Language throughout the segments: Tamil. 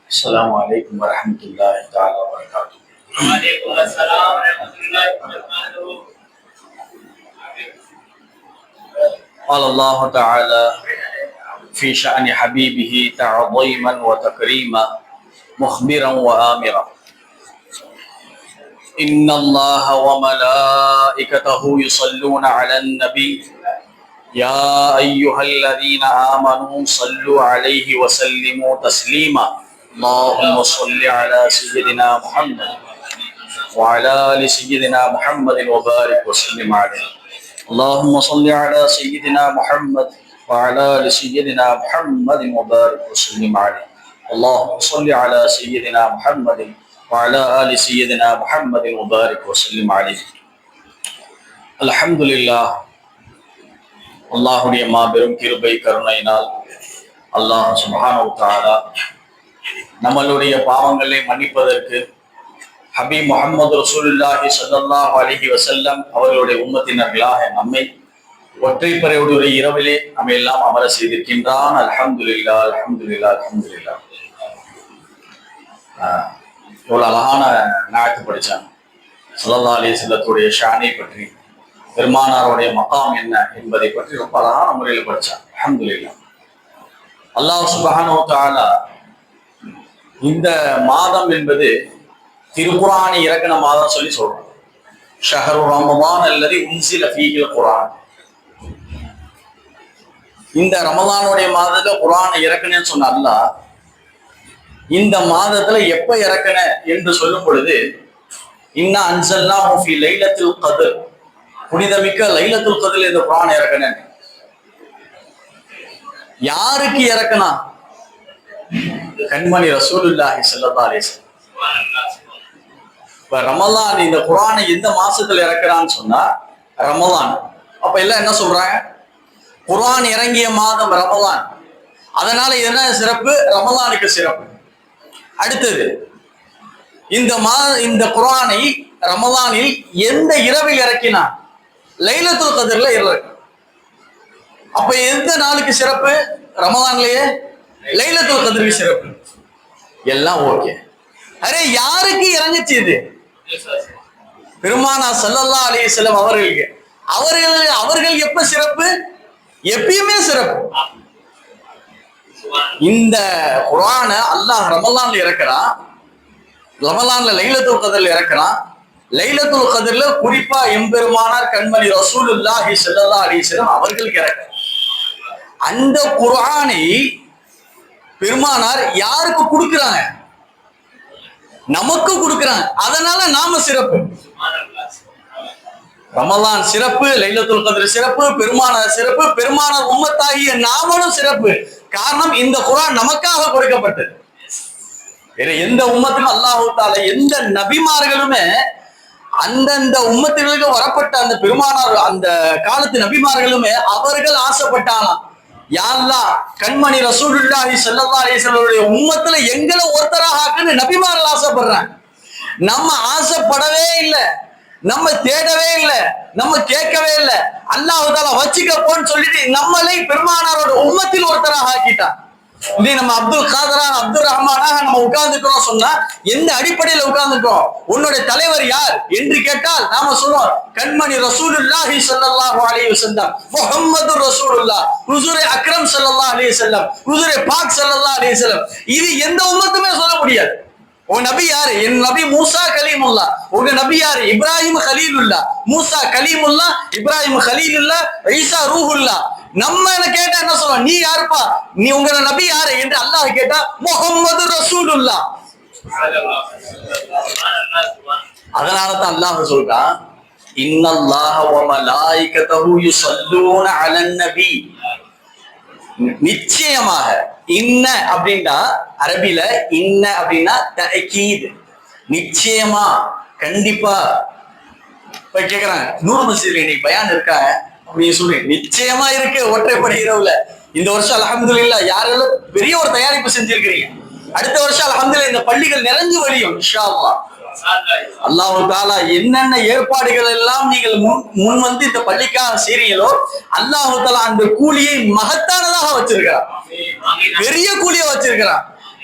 السلام عليكم ورحمة الله تعالى وبركاته. وعليكم السلام ورحمة الله وبركاته. قال الله تعالى في شأن حبيبه تعظيما وتكريما مخبرا وآمرا إن الله وملائكته يصلون على النبي يا أيها الذين آمنوا صلوا عليه وسلموا تسليما اللهم صل على سيدنا محمد وعلى آل سيدنا محمد وبارك وسلم عليه اللهم صل على سيدنا محمد وعلى آل سيدنا محمد وبارك وسلم عليه اللهم صل على سيدنا محمد وعلى آل سيدنا محمد وبارك وسلم عليه الحمد لله அல்லாஹுடைய மாபெரும் கிருபை கருணையினால் அல்லாஹ் சுப்ஹானஹு வ தஆலா நம்மளுடைய பாவங்களை மன்னிப்பதற்கு ஹபீப் முஹம்மது ரசூலுல்லாஹி ஸல்லல்லாஹு அலைஹி வஸல்லம் அவர்களுடைய உம்மத்தினர்களாக நம்மை ஒற்றைப்பறையுடைய இரவிலே நம்ம எல்லாம் அமர செய்திருக்கின்றான். அல்ஹம்துலில்லாஹ் அல்ஹம்துலில்லாஹ் அல்ஹம்துலில்லாஹ். இவ்வளவு அழகான நாயத்து படிச்சாங்க. ஸல்லல்லாஹு அலைஹி வஸல்லத்துடைய ஷானை பற்றி, பெருமானாருடைய மகாம் என்ன என்பதை பற்றி ரொம்ப அழகான முறையில் படிச்சாங்க. அல்ஹம்துலில்லாஹ். அல்லாஹ் சுப்ஹானஹு வ தஆலா இந்த மாதம் என்பது திருக்குர்ஆனை இறக்கின மாதம் சொல்லி சொல்றோம். ஷஹரு ரமதான் அல்லது உன்சில ஃபீஹில் குர்ஆன். இந்த ரமதானுடைய மாதத்துல குர்ஆனை இறக்கினேன்னு சொன்ன அல்லாஹ் இந்த மாதத்துல எப்ப இறக்கின என்று சொல்லும் பொழுது இன்னா அன்ஸல்னாஹு ஃபீ லைலத்துல் கத்ர், புனிதமிக்க லைலத்துல் கத்ரில் இந்த குர்ஆனை இறக்கின. யாருக்கு இறக்கினா? கண்மணி ரசூலுல்லாஹி ஸல்லல்லாஹு அலைஹி வஸல்லம். இப்ப ரமலான் இந்த குர்ஆனை எந்த மாசத்துல இறக்குறான்னு சொன்னா ரமலான். அப்ப எல்லாம் என்ன சொல்றாங்க? குர்ஆன் இறங்கிய மாதம் ரமலான், அதனால என்ன சிறப்பு? ரமலானுக்கு சிறப்பு. அடுத்தது இந்த குர்ஆனை ரமலானில் எந்த இரவில் இறக்கினான்? லைலத்துல் கத்ர்ல இறக்கு. அப்ப எந்த நாளுக்கு சிறப்பு? ரமலான்லயே லைலத்துல் கத்ருக்கு சிறப்பு. எல்லாம் ஓகே. அரே யாருக்கு இறங்குச்சு இது? பெருமானா ஸல்லல்லாஹு அலைஹி வஸல்லம் அவர்களுக்கு. அவர்கள் எப்ப சிறப்பு? எப்பயுமே சிறப்பு. இந்த குர்ஆன அல்லாஹ் ரமலான்ல இறக்குறான், ரமலான்ல லைலத்துல் கத்ர்ல இறக்குறான். லைலத்துல் கத்ர்ல குறிப்பா எம்பெருமானார் கண்மணி ரசூலுல்லாஹி ஸல்லல்லாஹு அலைஹி வஸல்லம் அவர்களுக்கு இறக்குறான். அந்த குர்ஆனை பெருமானார் யாருக்கு கொடுக்குறாங்க? நமக்கு கொடுக்குறாங்க. அதனால நாம சிறப்பு. ரமலான் சிறப்பு, லைலத்துல் கத்ர் சிறப்பு, பெருமானார் சிறப்பு, பெருமானார் உம்மத்தாகிய நாமளும் சிறப்பு. காரணம், இந்த குர்ஆன் நமக்காக கொடுக்கப்பட்டது. வேற எந்த உம்மத்துக்கும் அல்லாஹ் தஆலா எந்த நபிமார்களுமே அந்தந்த உம்மத்திற்கு வரப்பட்ட அந்த பெருமானார் அந்த காலத்து நபிமார்களுமே அவர்கள் ஆசைப்பட்டாலாம், யா அல்லாஹ் கண்மணி ரசூலுல்லாஹி ஸல்லல்லாஹு அலைஹி வஸல்லம் உம்மத்துல எங்களை ஒருத்தராக ஆக்குன்னு நபிமார்கள் ஆசைப்படுறாங்க. நம்ம ஆசைப்படவே இல்லை, நம்ம தேடவே இல்லை, நம்ம கேட்கவே இல்லை. அல்லாஹ் தஆலா வச்சுக்கப்போன்னு சொல்லிட்டு நம்மளை பெருமானாரோட உம்மத்தில் ஒருத்தராக ஆக்கிட்டான். இதே நம்ம அப்துல் காதரா அப்துல் ரஹ்மானாக நம்ம உட்கார்ந்துக்கிறோம் சொன்னா எந்த அடிப்படையில உட்கார்ந்துட்டோம்? உன்னுடைய தலைவர் யார் என்று கேட்டால் நாம சொல்லுவோம் கண்மணி ரசூலுல்லாஹி ஸல்லல்லாஹு அலைஹி வஸல்லம், முஹம்மது ரசூலுல்லாஹ், ஹுஸூரே அக்ரம் ஸல்லல்லாஹு அலைஹி வஸல்லம், ஹுஸூரே பாக் ஸல்லல்லாஹு அலைஹி வஸல்லம். இது எந்த உம்மத்துமே சொல்ல முடியாது. உங்க நபி யாரு? என் நபி மூசா கலீமுல்லா. உங்க நபி யாரு? இப்ராஹிம் கலீலுல்லா. மூசா கலீமுல்லா, இப்ராஹிம் கலீலுல்லா, ஈசா ரூஹுல்லா. நம்ம கேட்டா என்ன சொல்லுவோம்? நீ யாருப்பா? நீ உங்க நபி யாரு என்று அல்லாஹ் கேட்டா முஹம்மது ரசூலுல்லாஹ். அதனாலதான் அல்லாஹ் சொல்றான் இன்னல்லாஹ வ மலாயிகத்தஹு யுஸல்லூன அலன் நபி. நிச்சயமாக இன்ன அப்படின்னா அரபில இன்ன அப்படின்னா தஅக்கீத், நிச்சயமா, கண்டிப்பா. இப்ப கேக்குறாங்க நூறு மஸ்ஜித்ல இன்னைக்கு பயான் இருக்கா அப்படின்னு சொல்லி, நிச்சயமா இருக்கு. ஒற்றைப்படை இரவுல இந்த வருஷம் அல்ஹம்துலில்லாஹ் யாரெல்லாம் பெரிய ஒரு தயாரிப்பு செஞ்சிருக்கிறீங்க. அடுத்த வருஷம் அல்ஹம்துலில்லாஹ் இந்த பள்ளிகள் நிறைஞ்சு வழியும் இன்ஷா அல்லாஹ். அல்லாஹ் தஆலா என்னென்ன ஏற்பாடுகள் எல்லாம் நீங்கள் முன் வந்து இந்த பள்ளிக்காக செய்றீங்களோ அல்லாஹ் தஆலா அந்த கூலியை மகத்தானதாக வச்சிருக்கிறார், பெரிய கூலியை வச்சிருக்கிறார்.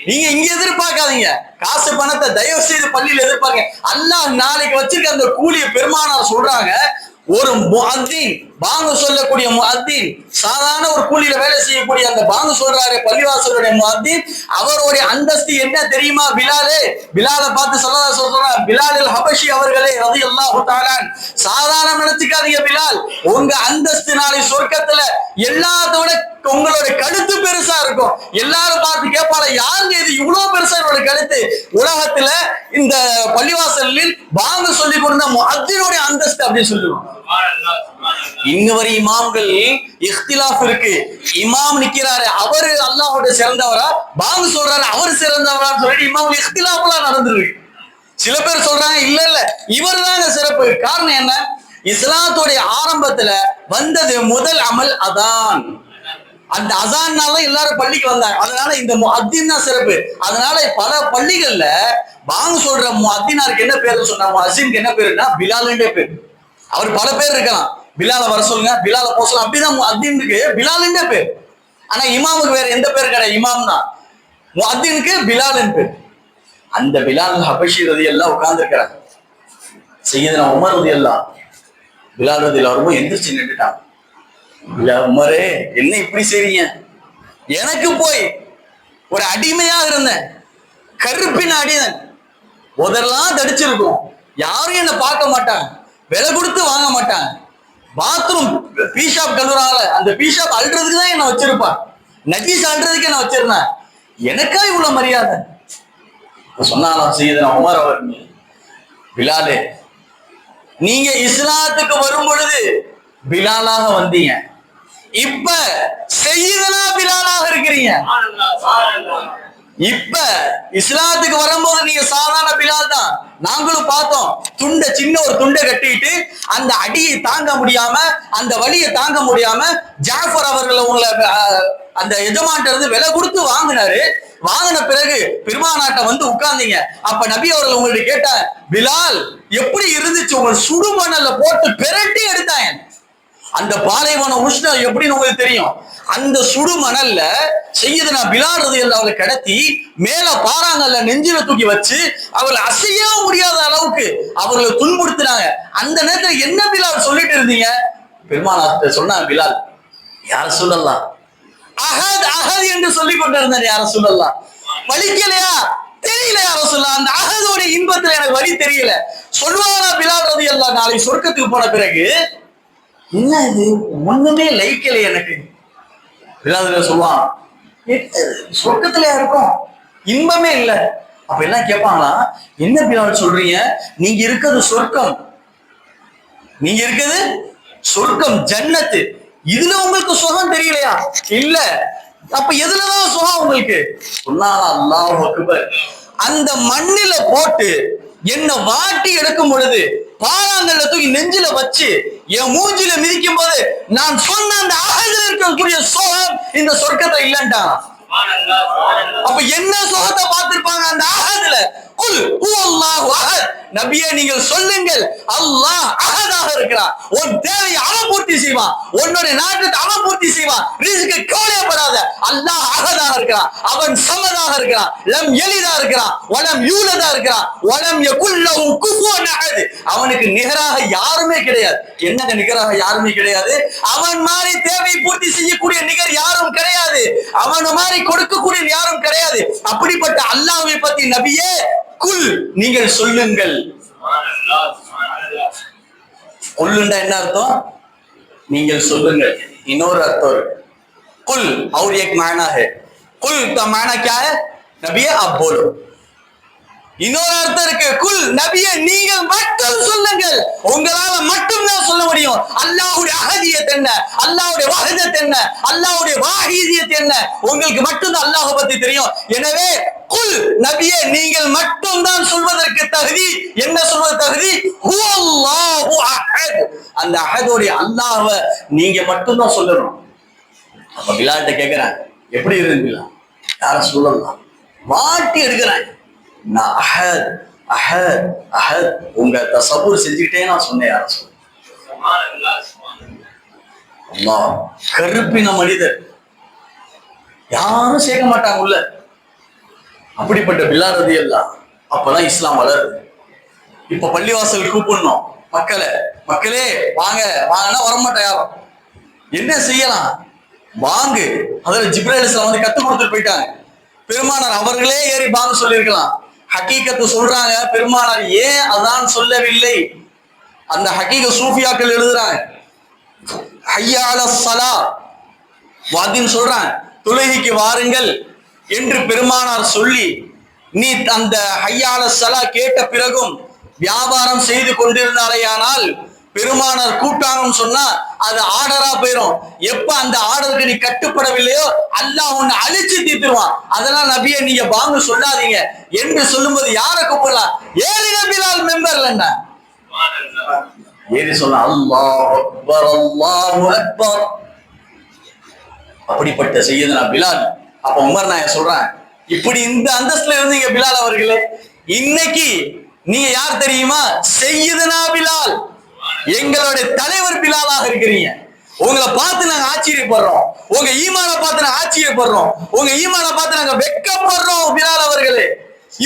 நீங்க இங்க எதிர்பார்க்காதீங்க. காசு பணத்தை தயவு செய்து பள்ளியில எதிர்பார்க்க. அல்லாஹ் நாளைக்கு வச்சிருக்க அந்த கூலிய பெருமானார் சொல்றாங்க, ஒரு முஅத்தின், பாங்கு சொல்லக்கூடிய முஅத்தின், சாதாரண ஒரு கூலியில வேலை செய்யக்கூடிய அந்த பாங்கு சொல்றாரு பள்ளிவாசலுடைய முஅத்தின், அவருடைய அந்தஸ்து என்ன தெரியுமா? பிலாலே, பிலாலை பார்த்து ஸல்லல்லாஹு அலைஹி வஸல்லம், பிலால் ஹபஷி அவர்களே ரலியல்லாஹு தஆலா, சாதாரண நினைச்சுக்காதீங்க பிலால், உங்க அந்தஸ்து நாளை சொர்க்கத்துல எல்லாத்தோட உங்களோட கழுத்து பெருசா இருக்கும். எல்லாரும் பார்த்து கேட்பாங்க, யாருங்க இது இவ்வளவு பெருசா என்னோட கழுத்து? உலகத்துல இந்த பள்ளிவாசலில் பாங்கு சொல்லி கொடுத்த முஅத்தினுடைய அந்தஸ்து அப்படின்னு சொல்லுவோம். இன்ன வரை இமாம்கள் இஃப்திலாஃப் இருக்கு. இமாம் நிக்கிறாரு, அவரு அல்லாஹ்வோட சிறந்தவரா, பாங்கு சொல்றாரு அவர் சிறந்தவரான்னு சொல்லிட்டு இமாம் இஃப்திலாஃப்லாம் நடந்துருக்கு. சில பேர் சொல்றாங்க இல்ல இல்ல இவர் தாங்க சிறப்பு. காரணம் என்ன? இஸ்லாத்துடைய ஆரம்பத்துல வந்தது முதல் அமல் அதான். அந்த அசான்னால எல்லாரும் பள்ளிக்கு வந்தாங்க. அதனால இந்த முஅத்தின் தான் சிறப்பு. அதனால பல பள்ளிகள்ல பாங்கு சொல்ற முஅத்தினாருக்கு என்ன பேரு சொன்னா, முஅஸ்ஸினுக்கு என்ன பேருன்னா பிலாலுன்றே பேர். அவர் பல பேர் இருக்கலாம். பிலால வர சொல்லுங்க, பிலால போக சொல்லுங்க, அப்படிதான் முஅத்தினுக்கு பிலாலுன்றே பேர். ஆனா இமாமுக்கு வேற எந்த பேர் கிடையாது, இமாம் தான். முஅத்தினுக்கு பிலாலுன்னு பேர். அந்த பிலால் ஹபஷி ரலியல்லாஹு உட்கார்ந்து இருக்கிறாங்க. சையதுனா உமர் ரலியல்லாஹு, பிலால் ரலியல்லாஹு ரொம்ப எந்திரிச்சு நின்றுட்டாங்க. உமரே, என்ன இப்படி செய்றீங்க? எனக்கு போய் ஒரு அடிமையாக இருந்தேன், கருப்பின் அடியன், உதரெல்லாம் தடிச்சிருக்கும், யாரும் என்ன பார்க்க மாட்டாங்க, விலை கொடுத்து வாங்க மாட்டாங்க, பாத்ரூம் பீஷாப் கழுவுறாங்கள அந்த பீஷாப் அல்றதுக்கு தான் என்ன வச்சிருப்பான், நஜீஸ் அல்றதுக்கு என்ன வச்சிருந்தேன், எனக்கா இவ்வளவு மரியாதை சொன்னாலும் செய்யுது உமர் அவர், பிலாலே நீங்க இஸ்லாத்துக்கு வரும் பொழுது பிலாலாக வந்தீங்க, இப்ப செய்யுதனா பிலாலாக இருக்கிறீங்க. இப்ப இஸ்லாத்துக்கு வரும்போது நீங்க சாதாரண பிலால் தான். நாங்களும் பார்த்தோம், துண்டை சின்ன ஒரு துண்டை கட்டிட்டு அந்த அடியை தாங்க முடியாம, அந்த வலியை தாங்க முடியாம ஜாஃபர் அவர்கள் உங்களை அந்த எஜமான்ட்ட இருந்து விலை கொடுத்து வாங்கினாரு. வாங்கின பிறகு பெருமானாட்ட வந்து உட்கார்ந்தீங்க. அப்ப நபி அவர்கள் உங்கள்ட்ட கேட்ட, பிலால் எப்படி இருந்துச்சு? உங்க சுடுமணல்ல போட்டு பிரட்டி எடுத்தாங்க. அந்த பாலைவன உஷ்ணம் எப்படின்னு உங்களுக்கு தெரியும். அந்த சுடு மணல்ல செய்யுதுனா பிலால் ரலியல்லாஹு அவளை கடத்தி மேல பாறாங்கல்ல நெஞ்சில தூக்கி வச்சு அவளை அசைய முடியாத அளவுக்கு அவர்களை துன்புறுத்தினாங்க. அந்த நேரத்துல என்ன பிலால் சொல்லிட்டு இருந்தீங்க? பெருமானார்ட்ட சொன்னாங்க, பிலால் யார சொல்லலாம், அஹத் அஹத் என்று சொல்லி கொண்டிருந்தார். யார சொல்லலாம், வலிக்கலையா? தெரியல யார சொல்லலாம். அந்த அஹதோட இன்பத்துல எனக்கு வலி தெரியல. சொல்லுவாங்களா பிலால் ரலியல்லாஹு நாளை சொர்க்கத்துக்கு போன பிறகு, என்ன இது ஒண்ணுமே லைக்கல எனக்கு. பிலால் சொல்லுவான், சொர்க்கத்துல இருக்கும், இன்பமே இல்லை. அப்ப எல்லாம் கேட்பாங்களா, என்ன பிலால் சொல்றீங்க? நீங்க இருக்கிறது சொர்க்கம், நீங்க இருக்கிறது சொர்க்கம், ஜன்னத்து, இதுல உங்களுக்கு சுகம் தெரியலையா? இல்ல. அப்ப எதுலதான் சுகம் உங்களுக்கு? சொன்னாலா, அல்லாஹ் அக்பர், அந்த மண்ணில போட்டு என்ன வாட்டி எடுக்கும் பொழுது பாறாங்கல்ல தூக்கி நெஞ்சில வச்சு என் மூஞ்சில மிதிக்கும் போது நான் சொன்ன அந்த அகதில் இருக்கக்கூடிய சோகம் இந்த சொர்க்கத்தை இல்லன்ட்டான். அப்ப என்ன சோகத்தை பார்த்திருப்பாங்க அந்த அகதுல? குல் ஹுவல்லாஹு அஹத், நபியே நீங்கள் சொல்லுங்கள், அல்லாஹ் அஹதாக இருக்கிறான், உன் தேவையை அவன் பூர்த்தி செய்வான், உன்னுடைய நாட்டுக்கு அவன் பூர்த்தி செய்வான், ரிஸ்க்கு கவலைப்படாத, அல்லாஹ் அஹதாக இருக்கிறான், அவன் சமதாக இருக்கிறான், லம் யலிதா இருக்கிறான், வலம் யூலதா இருக்கிறான், வலம் யகுல் லஹு குஃபுவன் அஹத், அவனுக்கு நிகராக யாருமே கிடையாது. என்னங்க நிகராக யாருமே கிடையாது? அவன் மாதிரி தேவை பூர்த்தி செய்யக்கூடிய நிகர் யாரும் கிடையாது, அவன் மாதிரி கொடுக்கக்கூடிய யாரும் கிடையாது. அப்படிப்பட்ட அல்லாஹ்வை பத்தி நபியே குல் நீங்கள் சொல்லுங்கள். குல்லுண்டா என்ன அர்த்தம்? நீங்கள் சொல்லுங்கள். இன்னொரு அர்த்தம் இருக்கு, कुल और एक मायना है, कुल का मायना क्या है? नबी आप बोलो. இன்னொரு அர்த்தம் இருக்கு, குல் நபியே நீங்கள் மட்டும் சொல்லுங்கள், உங்களால மட்டும் தான் சொல்ல முடியும். அல்லாஹ்வுடைய அஹதியத் என்ன, அல்லாஹ்வுடைய வஹதத் என்ன, அல்லாஹ்வுடைய வாஹிதியத் என்ன, உங்களுக்கு மட்டும் தான் அல்லாஹ் பத்தி தெரியும். எனவே குல் நபியே நீங்கள் மட்டும் தான் சொல்வதற்கு தகுதி. என்ன சொல்வது தகுதி? ஹுவல்லாஹு அஹத், அந்த அஹதுடைய அல்லாஹ்வை நீங்க மட்டும் தான் சொல்லணும். அப்ப பிலால்ட்ட கேக்குறாங்க, எப்படி இருக்கு பிலால்? யார சொல்லலாம், வாட்டி எடுக்கிறாங்க. நான் அஹத் அஹத் அஹத் உங்க தசவ்வூர் செஞ்சுக்கிட்டே நான் சொன்னேன். யார சொல்ல? அல்லாஹ் கருப்பின மனிதர், யாரும் சேர்க்க மாட்டாங்க உள்ள. அப்படிப்பட்ட பிலால் ரலியல்லாஹு அப்பதான் இஸ்லாம் வளருது. இப்ப பள்ளிவாசல் கூப்பிடணும் மக்களே வாங்க வாங்கன்னா வரமாட்டா யாரும். என்ன செய்யலாம்? வாங்கு. அதுல ஜிப்ரீல் அலைஹிஸ்ஸலாம் வந்து கத்து கொடுத்துட்டு போயிட்டாங்க. பெருமானார் அவர்களே ஏறி பாங்கு சொல்லியிருக்கலாம். ஹக்கீகத்து சொல்றாங்க, பெருமானார் ஏன் அதான் சொல்லவில்லை? அந்த ஹக்கீக சூஃபியாக்கள் எழுதுறாங்க, ஹய்யா அலஸ் ஸலா வாதின் சொல்றாங்க, தொழுகைக்கு வாருங்கள் என்று பெருமானார் சொல்லி நீ அந்த ஹய்யா அலஸ் ஸலா கேட்ட பிறகும் வியாபாரம் செய்து கொண்டிருந்தாலேயானால் பெருமானார் கூட்டாங்கன்னு சொன்னா அது ஆர்டரா போயிடும். எப்ப அந்த ஆர்டருக்கு நீ கட்டுப்படவில்லையோ அல்லாஹ் உன்னை அழிச்சு தீர்த்துருவான். அதனால நபியை நீங்க வாங்க சொல்லாதீங்க என்று சொல்லும்போது யாரை கூப்பிடலாம்? ஏழு நபிலால் மெம்பர்ல என்ன ஏறி சொல்ல அல்லாஹ் அக்பர் அல்லாஹு அக்பர். அப்படிப்பட்ட செய்யதுனா பிலால். அப்ப உமர் நான் சொல்றேன், இப்படி இந்த அந்தஸ்துல இருந்தீங்க பிலால் அவர்களே, இன்னைக்கு நீங்க யார் தெரியுமா? செய்யதுனா பிலால், எங்களுடைய தலைவர் பிலாலாக இருக்கிறீங்க. உங்களை பார்த்து நாங்க ஆச்சரியப்படுறோம், உங்க ஈமானை பார்த்து நாங்க ஆச்சரியப்படுறோம், உங்க ஈமானை பார்த்து நாங்க வெட்கப்படுறோம் பிலால் அவர்களே.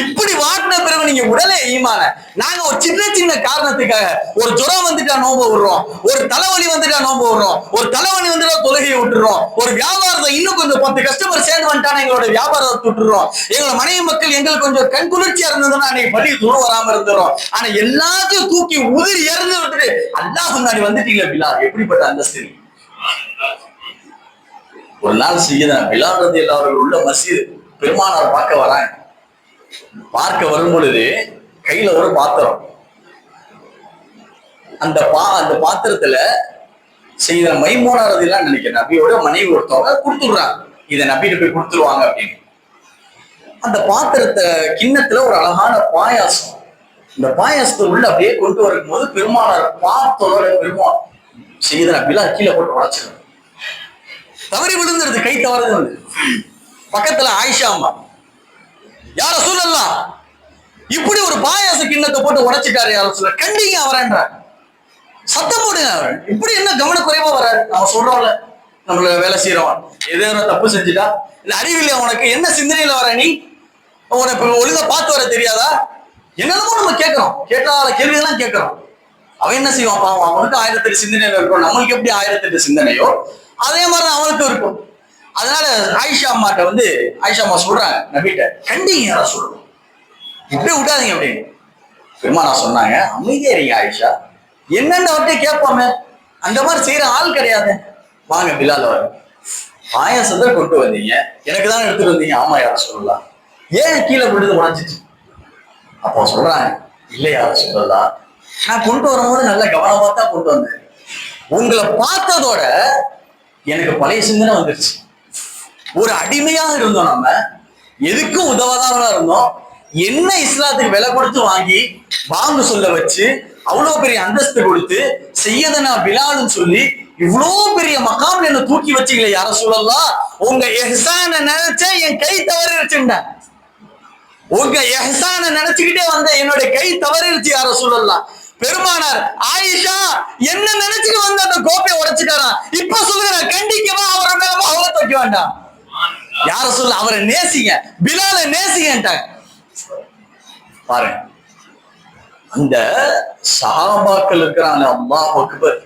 இப்படி வாட்டின பிறகு நீங்க உடலே ஈமான. நாங்க ஒரு சின்ன சின்ன காரணத்துக்காக ஒரு ஜுரம் வந்துட்டா நோம்பு விடுறோம், ஒரு தலைவலி வந்துட்டா நோம்பு விடுறோம், ஒரு தலைவலி வந்துட்டா தொழுகையை விட்டுறோம், ஒரு வியாபாரத்தை இன்னும் கொஞ்சம் 10 கஸ்டமர் சேர்ந்து வந்துட்டான எங்களோட வியாபாரத்தை விட்டுறோம், எங்களோட மனைவி மக்கள் எங்களுக்கு கொஞ்சம் கண் குளிர்ச்சியா இருந்ததுன்னா அன்னைக்கு பள்ளி தூரம் வராம இருந்துரும். ஆனா எல்லாத்தையும் தூக்கி உதிரி இறந்து விட்டுட்டு அல்லாஹ் முன்னாடி வந்துட்டீங்களா பிலால். எப்படிப்பட்ட அந்தஸ்து! ஒரு நாள் செய்யதான் பிலால் ரலியல்லாஹு அவர்கள் உள்ள மஸ்ஜித் பெருமானார் பார்க்க வராங்க. பார்க்க வரும் பொழுது கையில ஒரு பாத்திரம், அந்த பாத்திரத்துல செய்த மைமூனா ரலியல்லாஹு நினைக்கிறேன் நபியோட மனைவி ஒருத்தவங்க கொடுத்துடுறாங்க, இதை நபிட்டு போய் கொடுத்துருவாங்க அப்படின்னு. அந்த பாத்திரத்தை கிண்ணத்துல ஒரு அழகான பாயாசம், இந்த பாயாசத்தை உள்ள அப்படியே கொண்டு வரும் போது பெருமானார் பார்த்தோட பெருமாள் செய்த நபிலாம் கீழே போட்டு உடைச்சிடும். தவறி விழுந்துருது, கை தவறுது. வந்து பக்கத்துல ஆயிஷா அம்மா, யார சொல்லலாம் இப்படி ஒரு பாயாச கிண்ணத்தை போட்டு உடைச்சிட்டாரு, யார சொல்ல கண்டிங்க அவரன்ற சத்தம் போடுங்க. அவர் இப்படி என்ன கவனக்குறைவா வராரு? அவன் சொல்றோம்ல, நம்மள வேலை செய்யறவன் ஏதோ தப்பு செஞ்சுட்டா இல்ல அறிவில்லையா உனக்கு, என்ன சிந்தனையில வர நீ, உனக்கு ஒழுங்கா பார்த்து வர தெரியாதா, என்னென்னமோ நம்ம கேட்கிறோம், கேட்டால கேள்விதான் கேட்கிறோம். அவன் என்ன செய்வான் பாவம், அவனுக்கு 1008 சிந்தனையில இருக்கும். நம்மளுக்கு எப்படி 1008 சிந்தனையோ அதே மாதிரி அவனுக்கும் இருக்கும். அதனால ஆயிஷா அம்மாட்ட வந்து ஆயிஷா அம்மா சொல்றாங்க நபிட்ட, கண்டிங்க யாரா சொல்லணும், இப்படி விட்டாதீங்க அப்படின்னு. பெருமானா சொன்னாங்க, அமைதியா இருங்க ஆயிஷா, என்னென்ன அவர்கிட்ட கேட்பாம, அந்த மாதிரி செய்யற ஆள் கிடையாது. வாங்க பிலால் அவர் பாயாசத்தை கொண்டு வந்தீங்க, எனக்கு தான் எடுத்துட்டு வந்தீங்க. ஆமா யார சொல்லலாம், ஏன் கீழே விழுது உடைஞ்சிச்சு? அப்போ சொல்றாங்க, இல்லை யார சொல்லலாம், நான் கொண்டு வரும்போது நல்ல கவனமா தான் கொண்டு வந்தேன், உங்களை பார்த்ததோட எனக்கு பழைய சிந்தனை வந்துருச்சு. ஒரு அடிமையாக இருந்தோம், நம்ம எதுக்கும் உதவாதவனா இருந்தோம், என்ன இஸ்லாத்துக்கு விலை கொடுத்து வாங்கி வாங்க சொல்ல வச்சு அவ்வளவு பெரிய அந்தஸ்து கொடுத்து செய்யதனா பிலால்னு சொல்லி இவ்வளவு பெரிய மகாம் என்ன தூக்கி வச்சீங்களே யார சொல்லலாம், உங்க எஹ்சான நினைச்ச என் கை தவறிடுச்சுண்டேன், உங்க எஹ்சான நினைச்சுக்கிட்டே வந்த என்னோட கை தவறிடுச்சு யார சொல்லலாம். பெருமானார் ஆயிஷா என்ன நினைச்சுட்டு வந்து அந்த கோப்பையை உடைச்சுட்டாரா, இப்ப சொல்லுங்க கண்டிக்கவா அவரை மேல அவரை தூக்க வேண்டாம், யார சொல்ல அவரை நேசிங்க, பிலாலை நேசிங்கன்ட்டாங்க. பாருங்க, அந்த சஹாபாக்கள் இருக்கிறாங்க, அல்லாஹ் அக்பர்,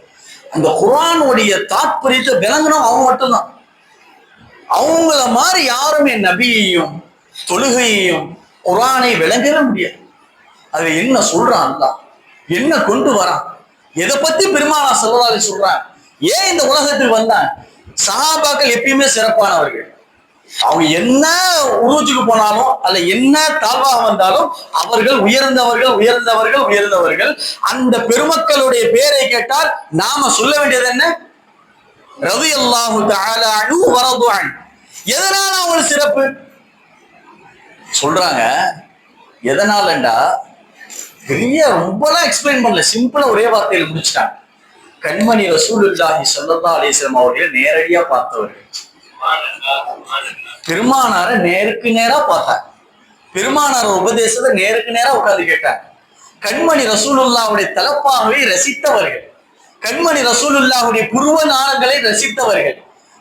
அந்த குர்ஆனுடைய தாத்பரியத்தை விளங்கணும் அவங்க மட்டும்தான். அவங்கள மாதிரி யாருமே நபியையும் தொழுகையையும் குர்ஆனை விளங்கவே முடியாது. அதுல என்ன சொல்றான் அல்லாஹ், என்ன கொண்டு வரான், எதை பத்தி பெருமானா ஸல்லல்லாஹு அலைஹி சொல்றான், ஏன் இந்த உலகத்தில் வந்தான். சஹாபாக்கள் எப்பயுமே சிறப்பானவர்கள். அவங்க என்ன உருவச்சுக்கு போனாலும் அல்ல என்ன தாழ்வாக வந்தாலும் அவர்கள் உயர்ந்தவர்கள் உயர்ந்தவர்கள் உயர்ந்தவர்கள். அந்த பெருமக்களுடைய பேரை கேட்டால் நாம சொல்ல வேண்டியது என்ன? ரலியல்லாஹு தஆலா அன்ஹு வ ரது அன்ஹு. எதனால அவங்க சிறப்பு சொல்றாங்க? எதனாலண்டா பெரிய ரொம்பலாம் எக்ஸ்பிளைன் பண்ணல, சிம்பிளா ஒரே வார்த்தையில முடிச்சிட்டாங்க. கண்மணி ரசூலுல்லாஹி ஸல்லல்லாஹு அலைஹி வஸல்லம் அவர்களை நேரடியா பார்த்தவர்கள், பெருமானார நேருக்கு நேரா பார்த்தாங்க, பெருமானார உபதேசத்தை நேருக்கு நேரா உட்கார்ந்து கேட்டாங்க. கண்மணி ரசூலுல்லாஹுடைய தலப்பாகவே ரசித்தவர்கள், கண்மணி ரசூலுல்லாஹுடைய புருவ நாளங்களை ரசித்தவர்கள்,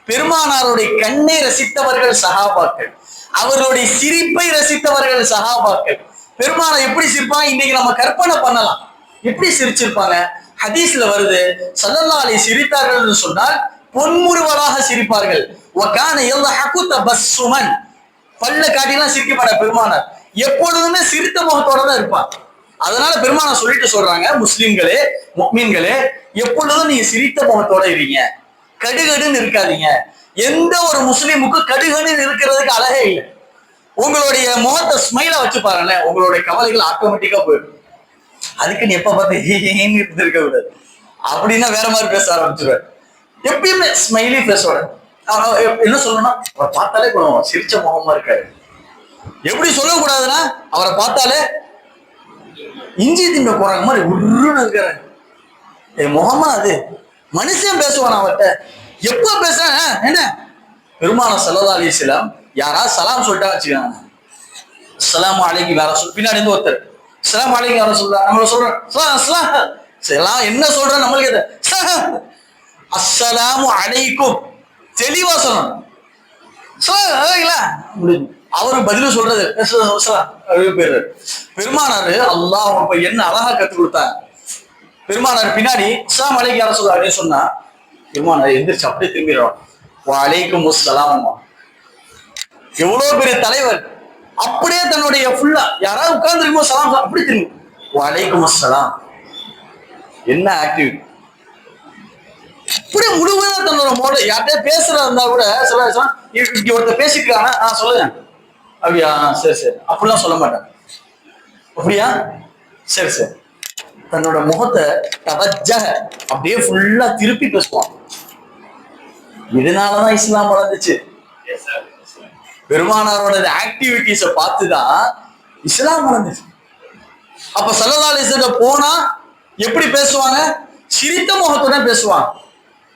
பெருமானாருடைய கண்ணை ரசித்தவர்கள் சஹாபாக்கள். அவர்களுடைய சிரிப்பை ரசித்தவர்கள் சஹாபாக்கள். பெருமானார் எப்படி சிரிப்பாங்க இன்னைக்கு நம்ம கற்பனை பண்ணலாம். எப்படி சிரிச்சிருப்பாங்க? ஹதீஸ்ல வருது, ஸல்லல்லாஹு அலைஹி சிரித்தார்கள் என்று சொன்னால் பொன்முறுவலாக சிரிப்பார்கள். வகான யல்ஹகு தபஸ்ஸுமன், பல்ல காட்டிலாம் சிரிக்க மாட்டார் பெருமானார். எப்பொழுதுமே சிரித்த முகத்தோட தான் இருப்பார். அதனால பெருமானார் சொல்றாங்க, முஸ்லிம்களே முஃமின்களே, எப்பொழுதும் நீங்க சிரித்த முகத்தோட இருங்க, கடுகடுன்னு இருக்காதீங்க. எந்த ஒரு முஸ்லிமுக்கு கடுகடுன்னு இருக்கிறதுக்கு அழகே இல்லை. உங்களுடைய முகத்தை ஸ்மைலா வச்சு பாருங்களேன், உங்களுடைய கவலைகள் ஆட்டோமேட்டிக்கா போயிடும். அதுக்கு நீ எப்ப பார்த்து இருக்க கூடாது. அப்படின்னா வேற மாதிரி பேச ஆரம்பிச்சிருவாரு. எப்பயுமே ஸ்மைலி பேசோட என்ன சொல்லணும்னா, அவரை பார்த்தாலே கொஞ்சம் சிரிச்ச முகமா இருக்காரு. எப்படி சொல்லக்கூடாதுன்னா, அவரை பார்த்தாலே இஞ்சி திண்ட போறாங்க மாதிரி உருன்னு இருக்கிறாரு. என் முகமா அது மனுஷன் பேசுவான் அவர்கிட்ட. எப்ப பேசுறேன் என்ன, பெருமானார் ஸல்லல்லாஹு அலைஹி வஸல்லம் யாராவது சலாம் சொல்லிட்டா வச்சுக்காங்க, அஸ்ஸலாமு அலைக்கும் யா ரசூல், பின்னாடி இருந்து ஒருத்தர் அஸ்ஸலாமு அலைக்கும் யா ரசூல், நம்மள சொல்றோம் என்ன சொல்றோம் நம்மளுக்கு அஸ்ஸலாமு அலைக்கும் தெளிவா சொல்லணும். அவரு பதிலும் சொல்றது பெருமானாரு அல்லாஹ் என்ன அழகா கத்து கொடுத்தாங்க. பெருமானார் பின்னாடி அஸ்ஸலாமு அலைக்கும் யா ரசூல் அப்படின்னு சொன்னா, பெருமானார் எந்திரிச்சு அப்படியே திரும்பிடுவான், வலைக்கும் அஸ்ஸலாம். எவ்வளவு பெரிய தலைவர், அப்படியே தன்னுடைய ஃபுல்லா யாராவது உட்கார்ந்து இருக்கும்போது சலாம் அப்படி திரும்பி வலைக்கும் அஸ்ஸலாம். என்ன ஆக்டிவிட்டி, இப்படி முழுவதா தன்னோட மோட யார்கிட்ட பேசுறதா இருந்தா கூட சில இப்படி ஒருத்தர் பேசிக்கிறாங்க, சொல்லுங்க அப்படியா, சரி சரி அப்படிலாம் சொல்ல மாட்டேன். அப்படியா, சரி சரி. தன்னோட முகத்தை தவஜ்ஜஹ அப்படியே ஃபுல்லா திருப்பி பேசுவான். இதனாலதான் இஸ்லாம் வளர்ந்துச்சு. பெருமானாரோட ஆக்டிவிட்டிஸ பார்த்துதான் இஸ்லாம் வளர்ந்துச்சு. அப்ப ஸல்லல்லாஹு அலைஹி வஸல்லம் போனா எப்படி பேசுவாங்க? சிரித்த முகத்துடன் பேசுவாங்க.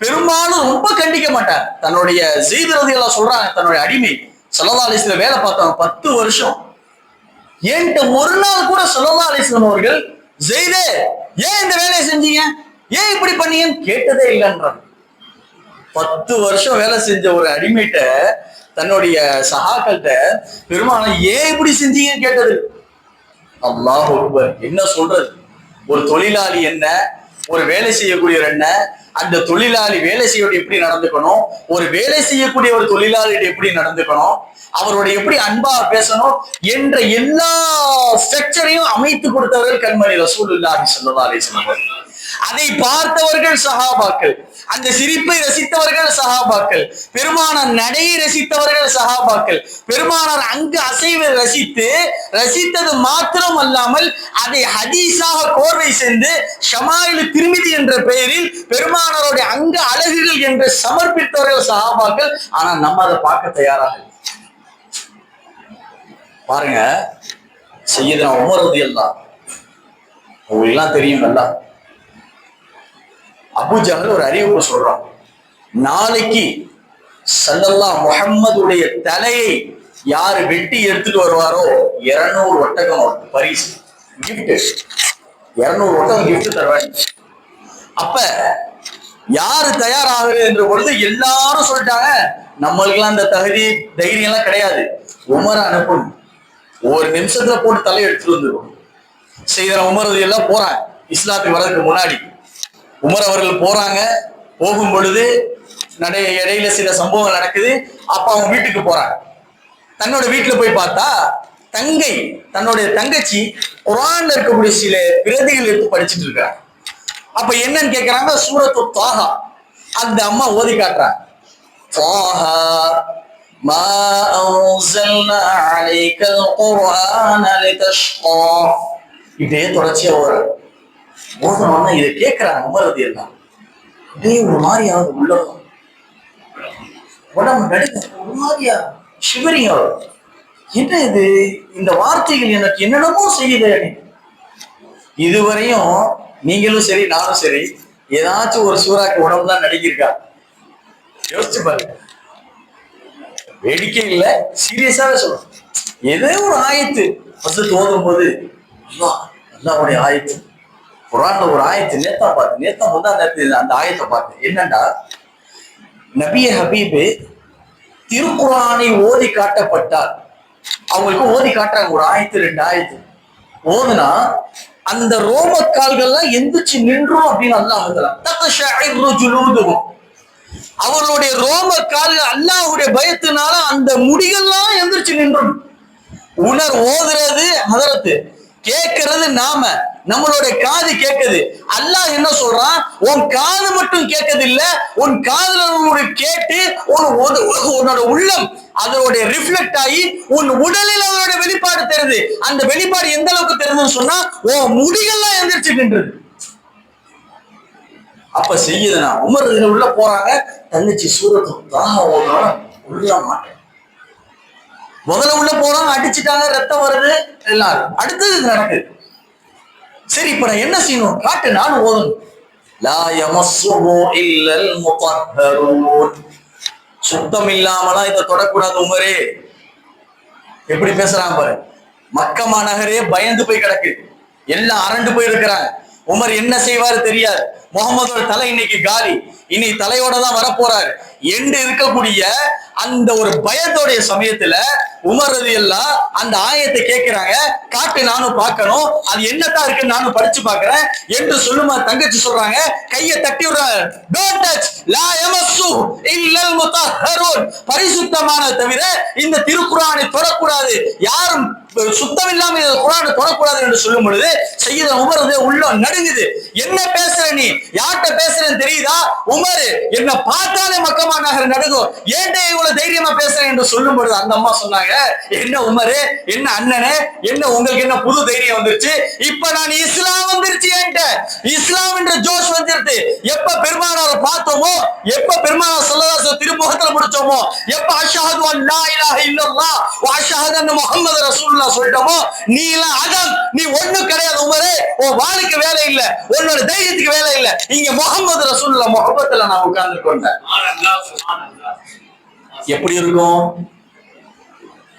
பெரும்பாலும் ரொம்ப கண்டிக்க மாட்டார். தன்னுடைய ஸெய்த் ரலியல்லாஹு சொல்றாங்க, தன்னுடைய அடிமை ஸல்லல்லாஹு அலைஹி வஸல்லம் வேலை பார்த்தாங்க 10 வருஷம். ஏன்ட்ட ஒரு நாள் கூட ஸல்லல்லாஹு அலைஹி வஸல்லம் அவர்கள் ஸெய்தே ஏன் இந்த வேலையை செஞ்சீங்க, ஏன் இப்படி பண்ணீங்கன்னு கேட்டதே இல்லைன்றாங்க. 10 வருஷம் வேலை செஞ்ச ஒரு அடிமைட்ட தன்னுடைய சகாக்கள்கிட்ட பெருமானார் ஏன் இப்படி செஞ்சீங்கன்னு கேட்டது. அல்லாஹ் அக்பர். என்ன சொல்றது, ஒரு தொழிலாளி என்ன, ஒரு வேலை செய்யக்கூடியவர் என்ன, அந்த தொழிலாளி வேலை செய்யக்கூடிய எப்படி நடந்துக்கணும், ஒரு வேலை செய்யக்கூடிய ஒரு தொழிலாளியிட எப்படி நடந்துக்கணும், அவருடைய எப்படி அன்பா பேசணும் என்ற எல்லா ஸ்ட்ரக்சரையும் அமைத்து கொடுத்தவர்கள் கண்மணி ரசூலுல்லாஹி ஸல்லல்லாஹு அலைஹி வஸல்லம். அதை பார்த்தவர்கள் சஹாபாக்கள், அந்த சிரிப்பை ரசித்தவர்கள் சஹாபாக்கள், பெருமானார் நடையை ரசித்தவர்கள் சஹாபாக்கள். பெருமானார் அங்கு அசைவை ரசித்தது மாத்திரம் அல்லாமல் அதை ஹதீஸாக கோர்வை செய்து ஷமாயிலு திர்மிதி என்ற பெயரில் பெருமானாருடைய அங்க அழகுகள் என்று சமர்ப்பித்தவர்கள் சஹாபாக்கள். ஆனா நம்ம அதை பார்க்க தயாராக பாருங்க. சையதுனா உமர் ரலியல்லாஹு உங்களுக்கு எல்லாம் தெரியும், அல்ல அபூ ஜஹல் ஒரு அறிவிப்பு சொல்றான், நாளைக்கு ஸல்லல்லாஹு முஹம்மதுடைய தலையை யாரு வெட்டி எடுத்துட்டு வருவாரோ 200 ஒட்டகம் பரிசு கிஃப்ட், 200 ஒட்டகம் கிஃப்ட் தருவாங்க. அப்ப யாரு தயாராகுது என்ற பொழுது எல்லாரும் சொல்லிட்டாங்க, நம்மளுக்கெல்லாம் அந்த தகுதி தைரியம் எல்லாம் கிடையாது, உமரை அனுப்பணும், ஒரு நிமிஷத்துல போட்டு தலையை எடுத்துட்டு வந்துடும். சையதுனா உமர் ரலியல்லாஹு போறாங்க. இஸ்லாத்துக்கு வர்றதுக்கு முன்னாடி உமர் அவர்கள் போறாங்க. போகும் பொழுது இடையில சில சம்பவங்கள் நடக்குது. அப்ப அவங்க வீட்டுக்கு போறாங்க. தன்னோட வீட்டுல போய் பார்த்தா தன்னுடைய தங்கச்சி குர்ஆன்ல இருக்கக்கூடிய சில பிரதிகள் எடுத்து படிச்சுட்டு இருக்காங்க. அப்ப என்னன்னு கேக்குறாங்க, சூரத்து தாஹா அந்த அம்மா ஓதி காட்டுறாங்க. தாஹா மா அன்ஸல்னா அலைக்கல் குர்ஆன லிதஷ்கா. இதே தொடர்ச்சியா வரும். போதனா இதை கேட்கிறாங்க உமர் ரலியல்லாஹு. அப்படியே ஒரு மாதிரியாவது உள்ள உடம்பு நடுங்க, ஒரு மாதிரியா ஷிவரிங் ஆகும். என்ன இது, இந்த வார்த்தைகள் எனக்கு என்னென்னமோ செய்யுது. இதுவரையும் நீங்களும் சரி நானும் சரி ஏதாச்சும் ஒரு சூறாக்கு உடம்புதான் நடுங்கிருக்கா? யோசிச்சு பாருங்க. வேடிக்கை இல்லை, சீரியஸாவே சொல்றேன். ஏதோ ஒரு ஆயத்து ஃபர்ஸ்ட் தோன்றும் போது அல்லாஹ்வுடைய ஆயத்து, குர்ஆன்ல ஒரு ஆயத்து நேத்தா முந்தா நேரத்தில் அந்த ஆயத்தை பார்த்தேன். என்னண்டா, நபியே ஹபீபு திருக்குர்ஆனை ஓதி காட்டப்பட்டால் அவங்களுக்கு ஓதி காட்டுறாங்க ஒரு ஆயத்து 2 ஆயத்து ஓதுனா அந்த ரோமக்கால்கள்லாம் எந்திரிச்சு நின்றும் அப்படின்னு அல்லாஹ் அவர்களுடைய ரோம கால்கள் அல்லாஹ்வுடைய பயத்தினால அந்த முடிகள்லாம் எந்திரிச்சு நின்றும். ஓதுறது ஹதரத்து, கேட்கறது நாம, நம்மளுடைய காது கேட்குது. அல்லாஹ் என்ன சொல்றான், உன் காது மட்டும் கேட்கறது இல்ல, உன் காதுல கேட்டு உன்னோட உள்ளம் அதோட ரிஃப்ளெக்ட் ஆகி உன் உடலில் அதோட வெளிப்பாடு தெரியுது. அந்த வெளிப்பாடு எந்த அளவுக்கு தெரியுதுன்னு சொன்னா உன் முடிகள்லாம் எந்திரிச்சு நின்றது. அப்ப செய்யுதுனா உமர் உள்ள போறாங்க, தங்கச்சி சூரத்தாக உள்ள மாட்டேன். முதல்ல உள்ள போறாங்க, அடிச்சுட்டாங்க, ரத்தம் வருது, எல்லாரும் அடுத்தது நடக்குது. சரி, இப்ப நான் என்ன செய்யணும் காட்டு, நானும் ஓதணும். லா யமஸ்ஸுஹு இல்லல் முத்தஹ்ஹரூன். சுத்தம் இல்லாமலாம் இதை தொடக்கூடாது உமரே. எப்படி பேசுறாங்க பாரு. மக்கா மாநகரே பயந்து போய் கிடக்கு, எல்லாம் அரண்டு போய் இருக்கிறாங்க. உமர் என்ன செய்வாரு தெரியாது. முகமதோட தலை இன்னைக்கு காலி, இனி தலையோட தான் வரப்போறாரு என்று இருக்கக்கூடிய அந்த ஒரு பயத்தோடைய சமயத்துல உமர் ரலியல்லாஹு அந்த ஆயத்தை கேட்கிறாங்க. காட்டு, நானும் பார்க்கணும், அது என்னதான் இருக்குன்னு நானும் படிச்சு பார்க்கிறேன் என்று சொல்லுமா தங்கச்சி சொல்றாங்க. கையை தட்டி விடுறாங்க. டோன்ட் டச் லா யமஸ்ஸு இல்லல் முத்தஹ்ஹரூன். பரிசுத்தமான தவிர இந்த திருக்குர்ஆனை தொடக்கூடாது, யாரும் சுத்தம் இல்லாம இந்த குர்ஆனை தொடக்கூடாது என்று சொல்லும் பொழுது சையதுனா உமர் உள்ள நடுங்குது. என்ன பேசுற நீ, யார்கிட்ட பேசுறேன்னு தெரியுதா? உமர் என்ன பார்த்தாலே மக்கா மாநகர் நடுங்கும், ஏன்டா இவ்வளவு தைரியமா பேசுறேன் என்று சொல்லும் பொழுது அந்த அம்மா சொன்னாங்க, என்ன உமரு, என்ன அண்ணனே, என்ன உங்களுக்கு என்ன புது தைரியம் வந்துருச்சு? இப்ப நான் இஸ்லாம் வந்துருச்சு, என்கிட்ட இஸ்லாம் என்ற ஜோஷ் வந்துருச்சு. எப்ப பெருமானாரை பார்த்தோமோ, எப்ப பெருமானார் ஸல்லல்லாஹு அலைஹி வஸல்லம் திருமுகத்துல முடிச்சோமோ, எப்ப அஷ்ஹது அன் லா இலாஹ இல்லல்லாஹ் வ அஷ்ஹது அன்ன முஹம்மது ரசூலுல்லாஹ் சொல்லிட்டோமோ, நீ எல்லாம் அகம், நீ ஒண்ணும் கிடையாது உமரே. உன் வாளுக்கு வேலை இல்ல, உன்னோட தைரியத்துக்கு வேலை இல்ல. இங்க முஹம்மது ரசூலுல்லாஹ் முஹப்பத்துல நான் உட்கார்ந்து கொண்டேன். எப்படி இருக்கும்?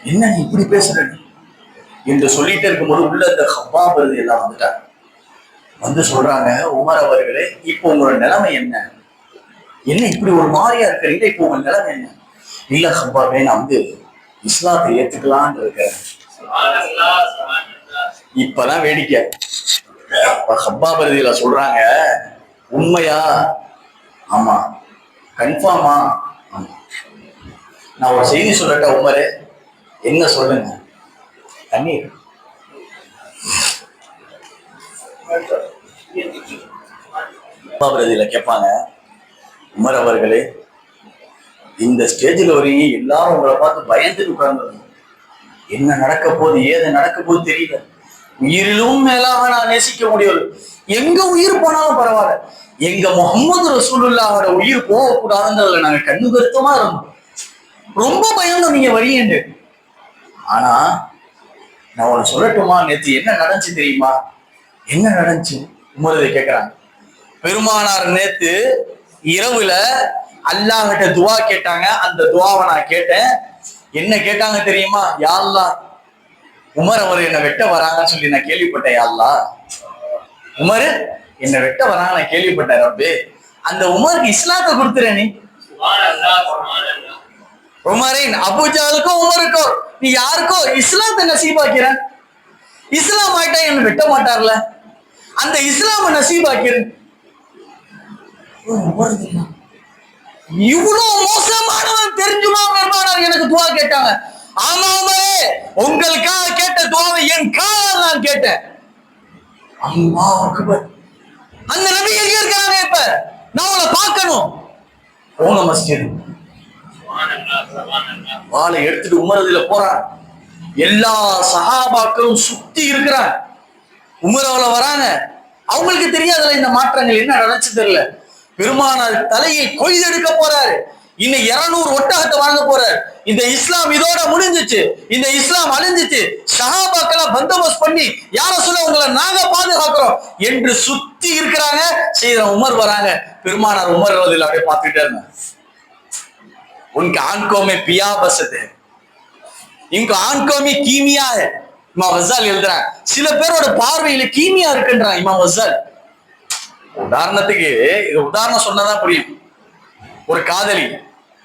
என்ன நீ இப்படி பேசுற என்று சொல்லிட்டு இருக்கும்போது உள்ள இந்த ஹப்பாப் எல்லாம் வந்துட்டாங்க. வந்து சொல்றாங்க, உமர் அவர்களே, இப்போ உங்களோட நிலைமை என்ன? என்ன இப்படி ஒரு மாதிரியா இருக்கிறீங்க? இப்போ உங்க நிலைமை என்ன? இல்ல ஹப்பாபே, நான் வந்து இஸ்லாத்தை ஏத்துக்கலான்னு இருக்கேன். இப்பதான் வேடிக்கை. ஹப்பாப் ரலியல்லாஹு சொல்றாங்க, உண்மையா? ஆமா. கன்ஃபார்மா? ஆமா. நான் ஒரு செய்தி சொல்லட்டா உமரே? என்ன சொல்லுங்க? தண்ணீர். கேட்பாங்க, உமர் அவர்களே, இந்த ஸ்டேஜில் வரீங்க, எல்லாரும் உங்களை பார்த்து பயந்து உட்கார்ந்து, என்ன நடக்க போகுது, ஏது நடக்க போகுது தெரியல. உயிரிலும் மேலாக நான் நேசிக்க முடியாது. எங்க உயிர் போனாலும் பரவாயில்ல, எங்க முஹம்மது ரசூலுல்லாஹோட உயிர் போகக்கூடாதுன்றதுல நாங்க கண்ணு கருத்தமா இருந்தோம். ரொம்ப பயந்தோம் நீங்க வரீங்க. ஆனா நான் உன்னை சொல்லட்டுமா, நேற்று என்ன நடந்துச்சு தெரியுமா? என்ன நடந்துச்சு? உமரதை கேட்கிறாங்க. பெருமானார் நேத்து இரவுல அல்லாஹ் கிட்ட துவா கேட்டாங்க. அந்த துவாவை நான் கேட்டேன். என்ன கேட்டாங்க தெரியுமா? யா அல்லாஹ், உமர் அவர் என்ன வெட்ட வராங்கன்னு சொல்லி நான் கேள்விப்பட்டேன். யா அல்லாஹ், உமர் என்ன வெட்ட வராங்க நான் கேள்விப்பட்டேன். ரப்பே, அந்த உமருக்கு இஸ்லாத்தை கொடுத்துற நீ. உமரின் அபூஜாலுக்கும் உமருக்கும் நீ யாருக்கோ இஸ்லாத்தை நசீபாக்கிற. இஸ்லாம் ஆயிட்டா என்ன வெட்ட மாட்டார்ல, அந்த இஸ்லாம நசீபாக்கிற. இவ்வளவு மோசமானவன் தெரிஞ்சுமா பெருமானார் எனக்கு துவா கேட்டாங்க. ஆமா உமரே, உங்களுக்காக கேட்ட துவாவை என் காலால் நான் கேட்டேன். அல்லாஹ் அக்பர். அந்த நபி எங்க இருக்காங்க? இப்ப நான் உங்களை பார்க்கணும். போன மஸ்ஜித் வாளை எடுத்துட்டு உமரதுல போறான். எல்லா சஹாபாக்களும் சுத்தி இருக்கிறாங்க. உமரவுல வராங்க. அவங்களுக்கு தெரியாதுல இந்த மாற்றங்கள் என்ன நடந்துச்சு தெரியல. பெருமானார் தலையை கொய்தெடுக்க போறாரு. இன்னும் 200 ஒட்டகத்தை வாங்க போறாரு. இந்த இஸ்லாம் இதோட முடிஞ்சிச்சு, இந்த இஸ்லாம் அழிஞ்சிச்சு. சஹாபாக்களை பந்தோபஸ்த் பண்ணி யார சொல்ல உங்களை நாங்க பாதுகாக்கிறோம் என்று சுத்தி இருக்கிறாங்க. சையதுனா உமர் வராங்க. பெருமானார் உமர் ரலியல்லாஹு அப்படியே பார்த்துட்டே இருந்தாங்க. उनके आंखों में पिया बसत है, इनको आंखों में कीमिया है. இமாம் வஸால் எழுதுறாங்க, சில பேரோட பார்வையில கீமியா இருக்குன்றாங்க இமாம் வஸால். உதாரணத்துக்கு இது உதாரணம் சொன்னதான் புரியும். ஒரு காதலி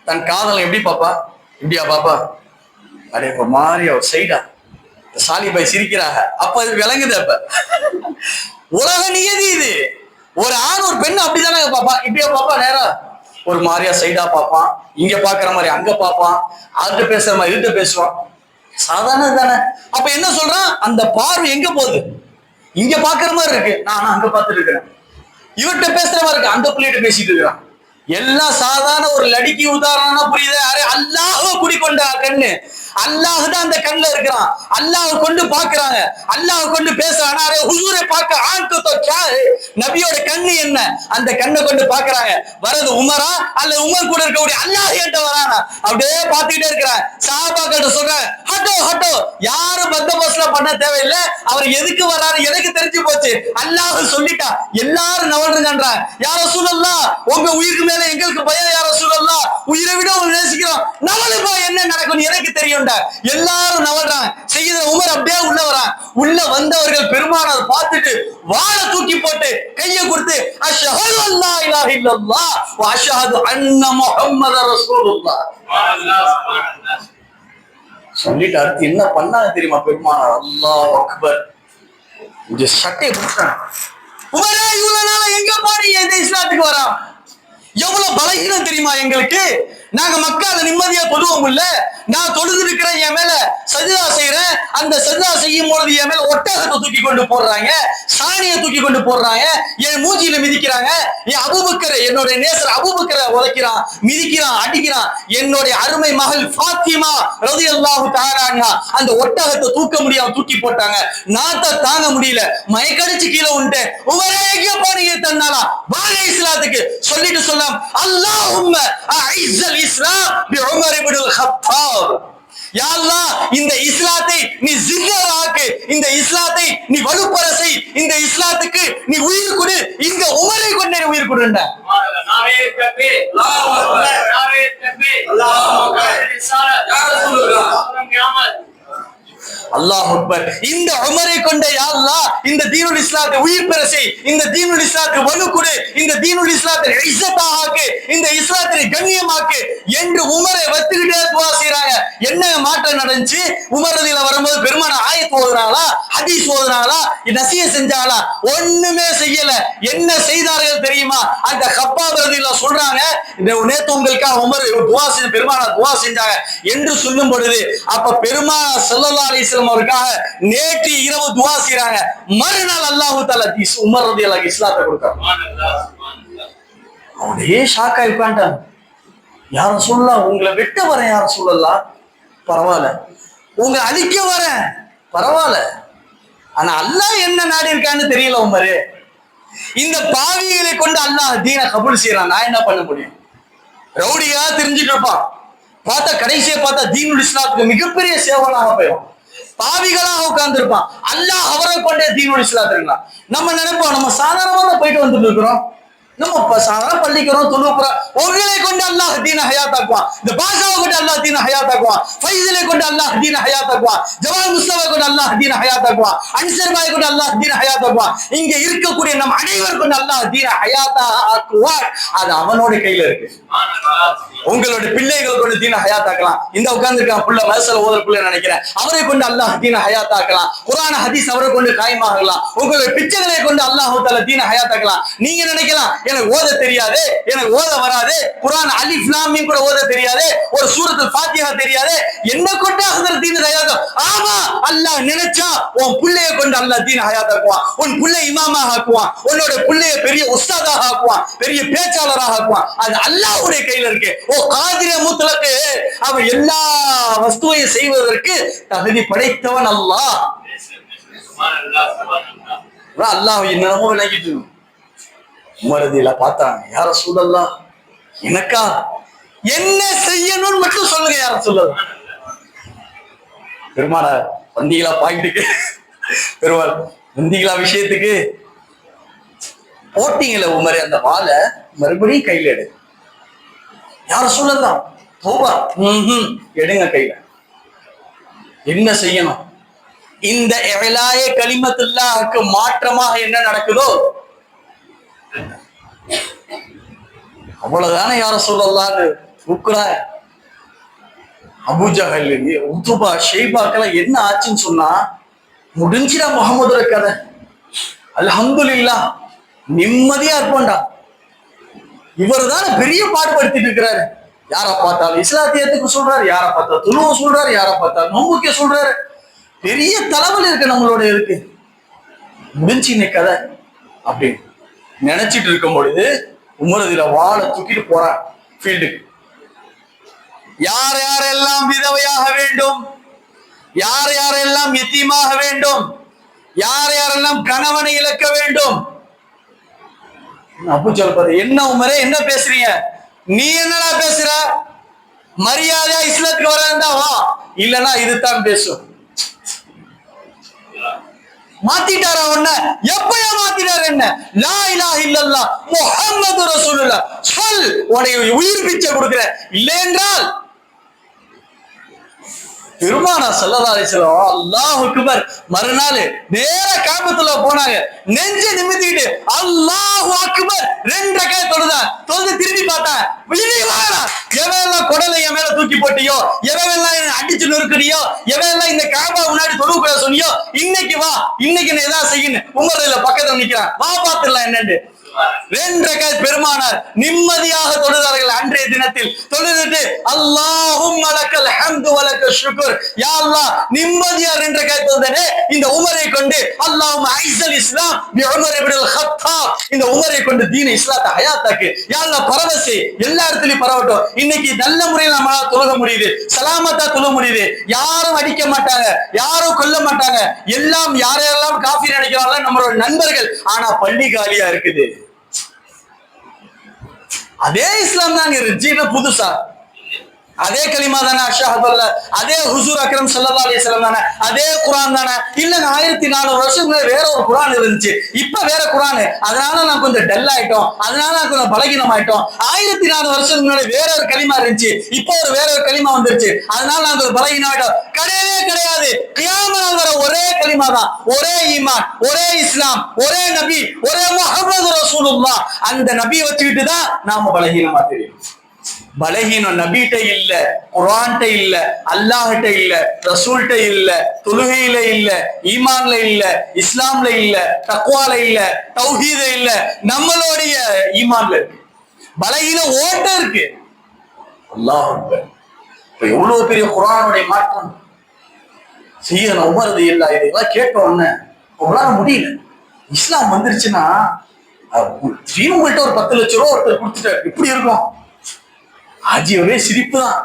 தன் காதலை எப்படி பாப்பா? இப்படியா பாப்பா? அப்படியே இப்ப மாறி அவர் சைடா சாலிபாய் சிரிக்கிறாங்க. அப்ப அது விளங்குது. அப்ப உலக நியதி இது. ஒரு ஆண் ஒரு பெண் அப்படித்தானே பாப்பான். இப்படியா பாப்பா நேரா ஒரு மாதிரியா சைடா பாப்பான், இங்க பாக்குற மாதிரி அங்க பாப்பான், அதுகிட்ட பேசுற மாதிரி இதுகிட்ட பேசுவான். சாதாரண தானே. அப்ப என்ன சொல்றான், அந்த பார்வை எங்க போகுது? இங்க பாக்குற மாதிரி இருக்கு, நான் அங்க பார்த்துட்டு இருக்கிறேன். இவர்கிட்ட பேசுற மாதிரி இருக்கு, அந்த பிள்ளைகிட்ட பேசிட்டு இருக்கிறான். எல்லாம் சாதாரண ஒரு லடிக்கு உதாரணம்னா புரியுது. அல்லாஹ் குடிக்கொண்ட கண்ணு, அல்லாஹ் தான் அந்த கண்ணுல இருக்கிறான். அல்லாஹ் கொண்டு பாக்குறாங்க, அல்லாஹ் கொண்டு பேசுறாங்க. ஹுசூரை பார்க்க ஆண்கு தோ கியா ஹை, நபியோட கண்ணு என்ன, அந்த கண்ணை கொண்டு பாக்குறாங்க. வரது உமரா அல்ல உமர் கூட இருக்கக்கூடிய அல்லாஹ் கிட்ட வராங்க. அப்படியே பார்த்துக்கிட்டே இருக்கிறான். சஹாபாக்கிட்ட சொல்றாங்க, ஹட்டோ ஹட்டோ, யாரும் பந்தோபஸ்ல பண்ண தேவையில்லை, அவர் எதுக்கு வராரு எனக்கு தெரிஞ்சு போச்சு, அல்லாஹ் சொல்லிட்டா, எல்லாரும் நவல்றாங்க. யா ரசூலல்லாஹ், உங்க உயிருக்கு மேல எங்களுக்கு பயம் யா ரசூலல்லாஹ், உயிரை விட உங்களை நேசிக்கிறோம், நவலுப்பா என்ன நடக்கும் எனக்கு தெரியும். எல்லாரும் நவல்றாங்க. செய்த உமர் அப்படியே உள்ள வரான். உள்ள வந்தவர்கள் பெருமானார் பார்த்துட்டு வாளை தூக்கி போட்டு கையை கொடுத்து அஷ்ஹது அல்லா இலாஹ இல்லல்லாஹ் வ அஷ்ஹது அன்ன முஹம்மதர் ரசூலுல்லாஹ் சொல்லிட்டு அடுத்து என்ன பண்ணாங்க தெரியுமா பெருமானார்? அல்லாஹ் அக்பர். இந்த சட்டையை பிடிச்சாங்க. உமரே, இவ்வளவு நாளா எங்க போனீங்க இந்த இஸ்லாத்துக்கு வரா? எவ்வளவு பலகீனம் தெரியுமா எங்களுக்கு? நாங்க மக்கால நிம்மதியா தொழுவோம் இல்ல, நான் தொழுது இருக்கிறேன், என் மேல சஜ்தா செய்யறேன், அந்த சஜ்தா செய்யும் பொழுது என் மேல ஒட்டகத்தை தூக்கி கொண்டு போடுறாங்க, சாணியை தூக்கி கொண்டு போடுறாங்க, என் மூஞ்சியில மிதிக்கிறாங்க, என் அபூபக்கர் என்னுடைய நேசர் அபூபக்கரை உதைக்கிறான், மிதிக்கிறான், அடிக்கிறான். என்னுடைய அருமை மகள் ஃபாத்திமா ரலியல்லாஹு தஆலா அன்ஹா அந்த ஒட்டகத்தை தூக்க முடியாம தூக்கி போட்டாங்க. நாத்த தாங்க முடியல, மயக்கடிச்சு கீழே உண்டேன். உமரே, எங்க போனீங்க தன்னாலா? வாங்க இஸ்லாத்துக்கு. சொல்லிட்டு சொல்லலாம், அல்லாஹும்ம அஇஸ்ஸல் இஸ்லாம் பி உமர் இப்னுல் கத்தாப். யா அல்லாஹ், இந்த இஸ்லாத்தை நீ ஜில்லராக்கு, இந்த இஸ்லாத்தை நீ வலுப்பற செய், இந்த இஸ்லாத்துக்கு நீ உயிர் கொடு, இந்த உமரை கொண்டே உயிர் கொடுண்டா. நாரே தக்பீர், அல்லாஹு அக்பர், நாரே தக்பீர், அல்லாஹு அக்பர், ரிசாலத் யா ரசூலுல்லாஹ் கியாமத். அல்லாஹ் அக்பர். இந்த உமரை கொண்ட யா அல்லாஹ் இந்த தீனுல் இஸ்லாத்தை உயிர் பெற செய், இந்த தீனுல் இஸ்லாத்துக்கு வலு கொடு, இந்த தீனுல் இஸ்லாத்தை இஸ்ஸத்தாக்கு, இந்த இஸ்லாத்தை கண்ணியமாக்கு என்று உமரை வத்துக்கிட்டே துஆ செய்றாங்க. என்ன மாற்றம் நடந்துச்சு? உமர் ரலியல்லாஹு வரும்போது பெருமான ஆயத் ஓதுறாங்களா, ஹதீஸ் ஓதுறாங்களா, நசிய செஞ்சாங்களா? ஒண்ணுமே செய்யல. என்ன செய்தார்கள் தெரியுமா? அந்த கப்பாப் ரலியல்லாஹு சொல்றாங்க, நேத்து உங்களுக்காக உமர் துஆ செஞ்ச, பெருமான துஆ செஞ்சாங்க என்று சொல்லும் பொழுது அப்ப பெருமான ஸல்லல்லாஹு அலைஹி வஸல்லம் அவருக்காக நேற்று இரவு துஆ செய்றாங்க. மறுநாள் அல்லாஹ் தஆலா உமர் ரலியல்லாஹு இஸ்லாத்தை கொடுத்தார். அப்படியே ஷாக் ஆகி உட்கார்ந்தாங்க. யா ரசூலுல்லாஹ், உங்களை வெட்ட வரேன் யா ரசூலுல்லாஹ், பரவாயில்ல. உங்களை அழிக்க வரேன், பரவாயில்ல. ஆனா அல்லாஹ் என்ன நாடி இருக்கான்னு தெரியல உமரு. இந்த பாவிகளை கொண்டு அல்லாஹ் தீனை கபூல் செய்யறான், நான் என்ன பண்ண முடியும்? ரவுடியா தெரிஞ்சுட்டு இருப்பான், பார்த்தா கடைசியை பார்த்தா தீனுல் இஸ்லாத்துக்கு மிகப்பெரிய சேவனாக போயிடும். பாவிகளாக உட்கார்ந்து இருப்பான். அல்லாஹ் அவரை கொண்டே தீனுல் இஸ்லாத்துங்களா? நம்ம நினைப்போம் நம்ம சாதாரணமா போயிட்டு வந்துட்டு இருக்கிறோம், நம்ம சாதாரண பள்ளிக்கிறோம், தொழுகிறோம். உங்களை கொண்டு அல்லாஹ் தீன ஹயாத்தாக்குவான். இந்த பாஷாவை கொண்டு அல்லாஹ் தீன ஹயாத்தாக்குவான். ஃபைஸலை கொண்டு அல்லாஹ் தீன ஹயாத்தாக்குவான். ஜவால் முஸ்தபா கொண்டு அல்லாஹ் தீன ஹயாத்தாக்குவான். அன்சர் பாய் கொண்டு அல்லாஹ் தீன ஹயாத்தாக்குவான். இங்க இருக்கக்கூடிய நம் அனைவர் கொண்டு அல்லாஹ் தீன ஹயாத்தா ஆக்குவான். அது அவனோட கையில இருக்கு. உங்களோட பிள்ளைகள் கொண்டு தீன ஹயாத்தாக்கலாம். இந்த உட்கார்ந்து இருக்கான் புள்ள, மதரசால ஓதுற புள்ள நினைக்கிறேன், அவரை கொண்டு அல்லாஹ் தீன ஹயாத்தாக்கலாம். குர்ஆன் ஹதீஸ் அவரை கொண்டு காயமாகலாம். உங்களுடைய பிச்சைகளை கொண்டு அல்லாஹ் தஆலா தீன ஹயாத்தாக்கலாம். நீங்க நினைக்கலாம், எனக்கு ஓத தெரியாது, எனக்கு ஓத வராது, குர்ஆன் அலிஃப் லாம் மீம் கூட ஓத தெரியாது, ஒரு சூரத்துல் ஃபாத்திஹா தெரியாது, என்ன கொண்டு ஹதரத் தீன ஹயாத்தா? ஆமா, அல்லாஹ் நினைச்சா உன் புள்ளையை கொண்டு அல்லாஹ் தீன ஹயாத்தாக்குவான். உன் புள்ளை இமாமாக ஆக்குவான், உன்னோட புள்ளைய பெரிய உஸ்தாதாக ஆக்குவான், பெரிய பேச்சாளராக ஆக்குவான். அது அல்லாஹ்வுடைய கையில இருக்கு. ஓ காதிர முத்லக்கு, அவன் எல்லா வஸ்துவையும் செய்வதற்கு தகுதி படைத்தவன் அல்லாஹ். அல்லாஹ் என்னமோ விளங்கிட்டு உமரதியில பார்த்தாங்க. யார ரசூலல்லாஹ், எனக்கா என்ன செய்யணும்னு மட்டும் சொல்லுங்க யார ரசூலல்லாஹ். பெருமாள வந்தீங்களா பாயிண்ட்டுக்கு, பெருமாள் வந்தீங்களா விஷயத்துக்கு, போட்டீங்கள உமரே அந்த வாளை மறுபடியும் கையில எடு. யார ரசூலல்லாஹ், தௌபா, எடுங்க கையில. என்ன செய்யணும்? இந்த இலாய கலிமத்துல்லாஹ்க்கு மாற்றமாக என்ன நடக்குதோ அவ்வளவுதானே யார ரசூலல்லாஹ் தூக்குறாங்க. அபூஜஹல், உத்துபா, ஷைபாக்கெல்லாம் என்ன ஆச்சுன்னு சொன்னா முடிஞ்சிடா முகமதுர கதை. அல்ஹம்துலில்லாஹ் நிம்மதியா இருப்போம்டா. இவர் தானே பெரிய பாடுபடுத்திட்டு இருக்கிறாரு. யாரை பார்த்தாலும் இஸ்லாத்தியத்துக்கு சொல்றாரு, யாரை பார்த்தா துணுவ சொல்றாரு, யாரை பார்த்தா நோம்புக்க சொல்றாரு. பெரிய தலைவலி இருக்கு நம்மளோட இருக்கு. முடிஞ்சு இன்னைக்கு கதை அப்படின்னு நினைச்சிட்டு இருக்கும் பொழுது உமரதுல வாழை தூக்கிட்டு போறான் ஃபீல்டுக்கு. யார் யாரெல்லாம் விதவையாக வேண்டும், யார் யாரெல்லாம் யத்தீமாக வேண்டும், யார் யாரெல்லாம் கணவனை இழக்க வேண்டும். அபூ ஜஹல் பாரு, என்ன உமரே என்ன பேசுறீங்க, நீ என்னடா பேசுற, மரியாதையா இஸ்லாத்துக்கு வரா வா, இல்லன்னா இதுதான் பேசும். மாத்திட்டாரா உன்ன, எப்பயா மாத்திட்டாரு என்ன, லா இலாஹ இல்லல்லாஹ் முஹம்மது ரசூலுல்லாஹ் சொல், உன்னை உயிர் பிச்சை கொடுக்கிற, இல்லை என்றால் பெருமானா ஸல்லல்லாஹு அலைஹி வஸல்லம் அல்லாஹ் அக்பர். மறுநாள் நேர காபத்துல போனாங்க, நெஞ்ச நிமித்திட்டு அல்லாஹ் அக்பர் 2 ரக்காத் தொழுது திரும்பி பார்த்தான். எவெல்லாம் குடலை என் மேல தூக்கி போட்டியோ, எவெல்லாம் அடிச்சு நொறுக்கிறியோ, எவெல்லாம் இந்த காபா முன்னாடி தொழுவுக்குள்ள சொன்னியோ, இன்னைக்கு வா, இன்னைக்கு நீ ஏதாவது செய்யணும். உமர்ல பக்கத்துல நிக்கிறான், வா பாத்துடலாம் என்னன்னு. 2 ரக்காத் பெருமானார் நிம்மதியாக தொழுதார்கள். அன்றைய தினத்தில் தொழுதுட்டு அல்லாஹும்ம லக்கல் ஹம்து வ லக்கல் ஷுக்ர், யா அல்லாஹ் நிம்மதியா 2 ரக்காத் தொழுதனே இந்த உமரை கொண்டு அல்லாஹும்ம ஐஸல் இஸ்லாம் பி உமர் இப்னுல் கத்தாப், இந்த உமரை கொண்டு தீன இஸ்லாத்தை ஹயாத்தாக்கு, யா அல்லாஹ் பரவசி எல்லா இடத்துலயும் பரவட்டும். இன்னைக்கு நல்ல முறையில் நம்மளால தொழுக முடியுது, சலாமத்தா தொழுக முடியுது, யாரும் அடிக்க மாட்டாங்க, யாரும் கொல்ல மாட்டாங்க, எல்லாம் யாரெல்லாம் காஃபி நினைக்கிறாங்களோ நம்மளோட நண்பர்கள். ஆனா பள்ளி காலியா இருக்குது. அதே இஸ்லாம் தான் இருந்துச்சு, புதுசா அதே கலிமா தானே, அஷ்ஹது, அதே ஹுசூர் அக்ரம் ஸல்லல்லாஹு அலைஹி வஸல்லம் தானே, அதே குர்ஆன் தானே. இல்லங்க 1400 வருஷத்துக்கு வேற ஒரு குர்ஆன் இருந்துச்சு, இப்ப வேற குர்ஆன், அதனால நான் கொஞ்சம் டல் ஆயிட்டோம், அதனால நான் கொஞ்சம் பலகீனம் ஆயிட்டோம். 1400 வருஷத்துக்கு முன்னாடி வேற ஒரு கலிமா இருந்துச்சு, இப்போ வேற ஒரு கலிமா வந்துருச்சு, அதனால நான் கொஞ்சம் பலகீனம் ஆயிட்டோம். கிடையவே கிடையாது. கியாமத் வரை ஒரே கலிமா தான், ஒரே ஈமான், ஒரே இஸ்லாம், ஒரே நபி, ஒரே முஹம்மது ரசூலுல்லாஹ். அந்த நபியை வச்சுக்கிட்டு தான் நாம பலகீனமா தெரியும். பலகீனம் நபிட்ட இல்ல, குர்ஆன்ட்ட இல்ல, அல்லாஹ்ட்ட இல்ல, ரசூல்ட்ட இல்ல, தொழுகையில இல்ல, ஈமான்ல இல்ல, இஸ்லாம்ல இல்ல, தக்வால இல்ல, தௌஹீத இல்ல, நம்மளுடைய ஈமான்ல இருக்கு. பலகீனம் ஓட்ட இருக்கு. அல்லாஹ் அக்பர். இப்ப எவ்வளவு பெரிய குர்ஆனுடைய மாற்றம். சீதன உமரது இல்ல, இதெல்லாம் கேட்ட உடனே உங்களால முடியல. இஸ்லாம் வந்துருச்சுன்னா உங்கள்கிட்ட ஒரு 10 லட்சம் ரூபாய் ஒருத்தர் கொடுத்துட்டாரு, இப்படி இருக்கும். ஆஜி ஒரே சிரிப்பு தான்.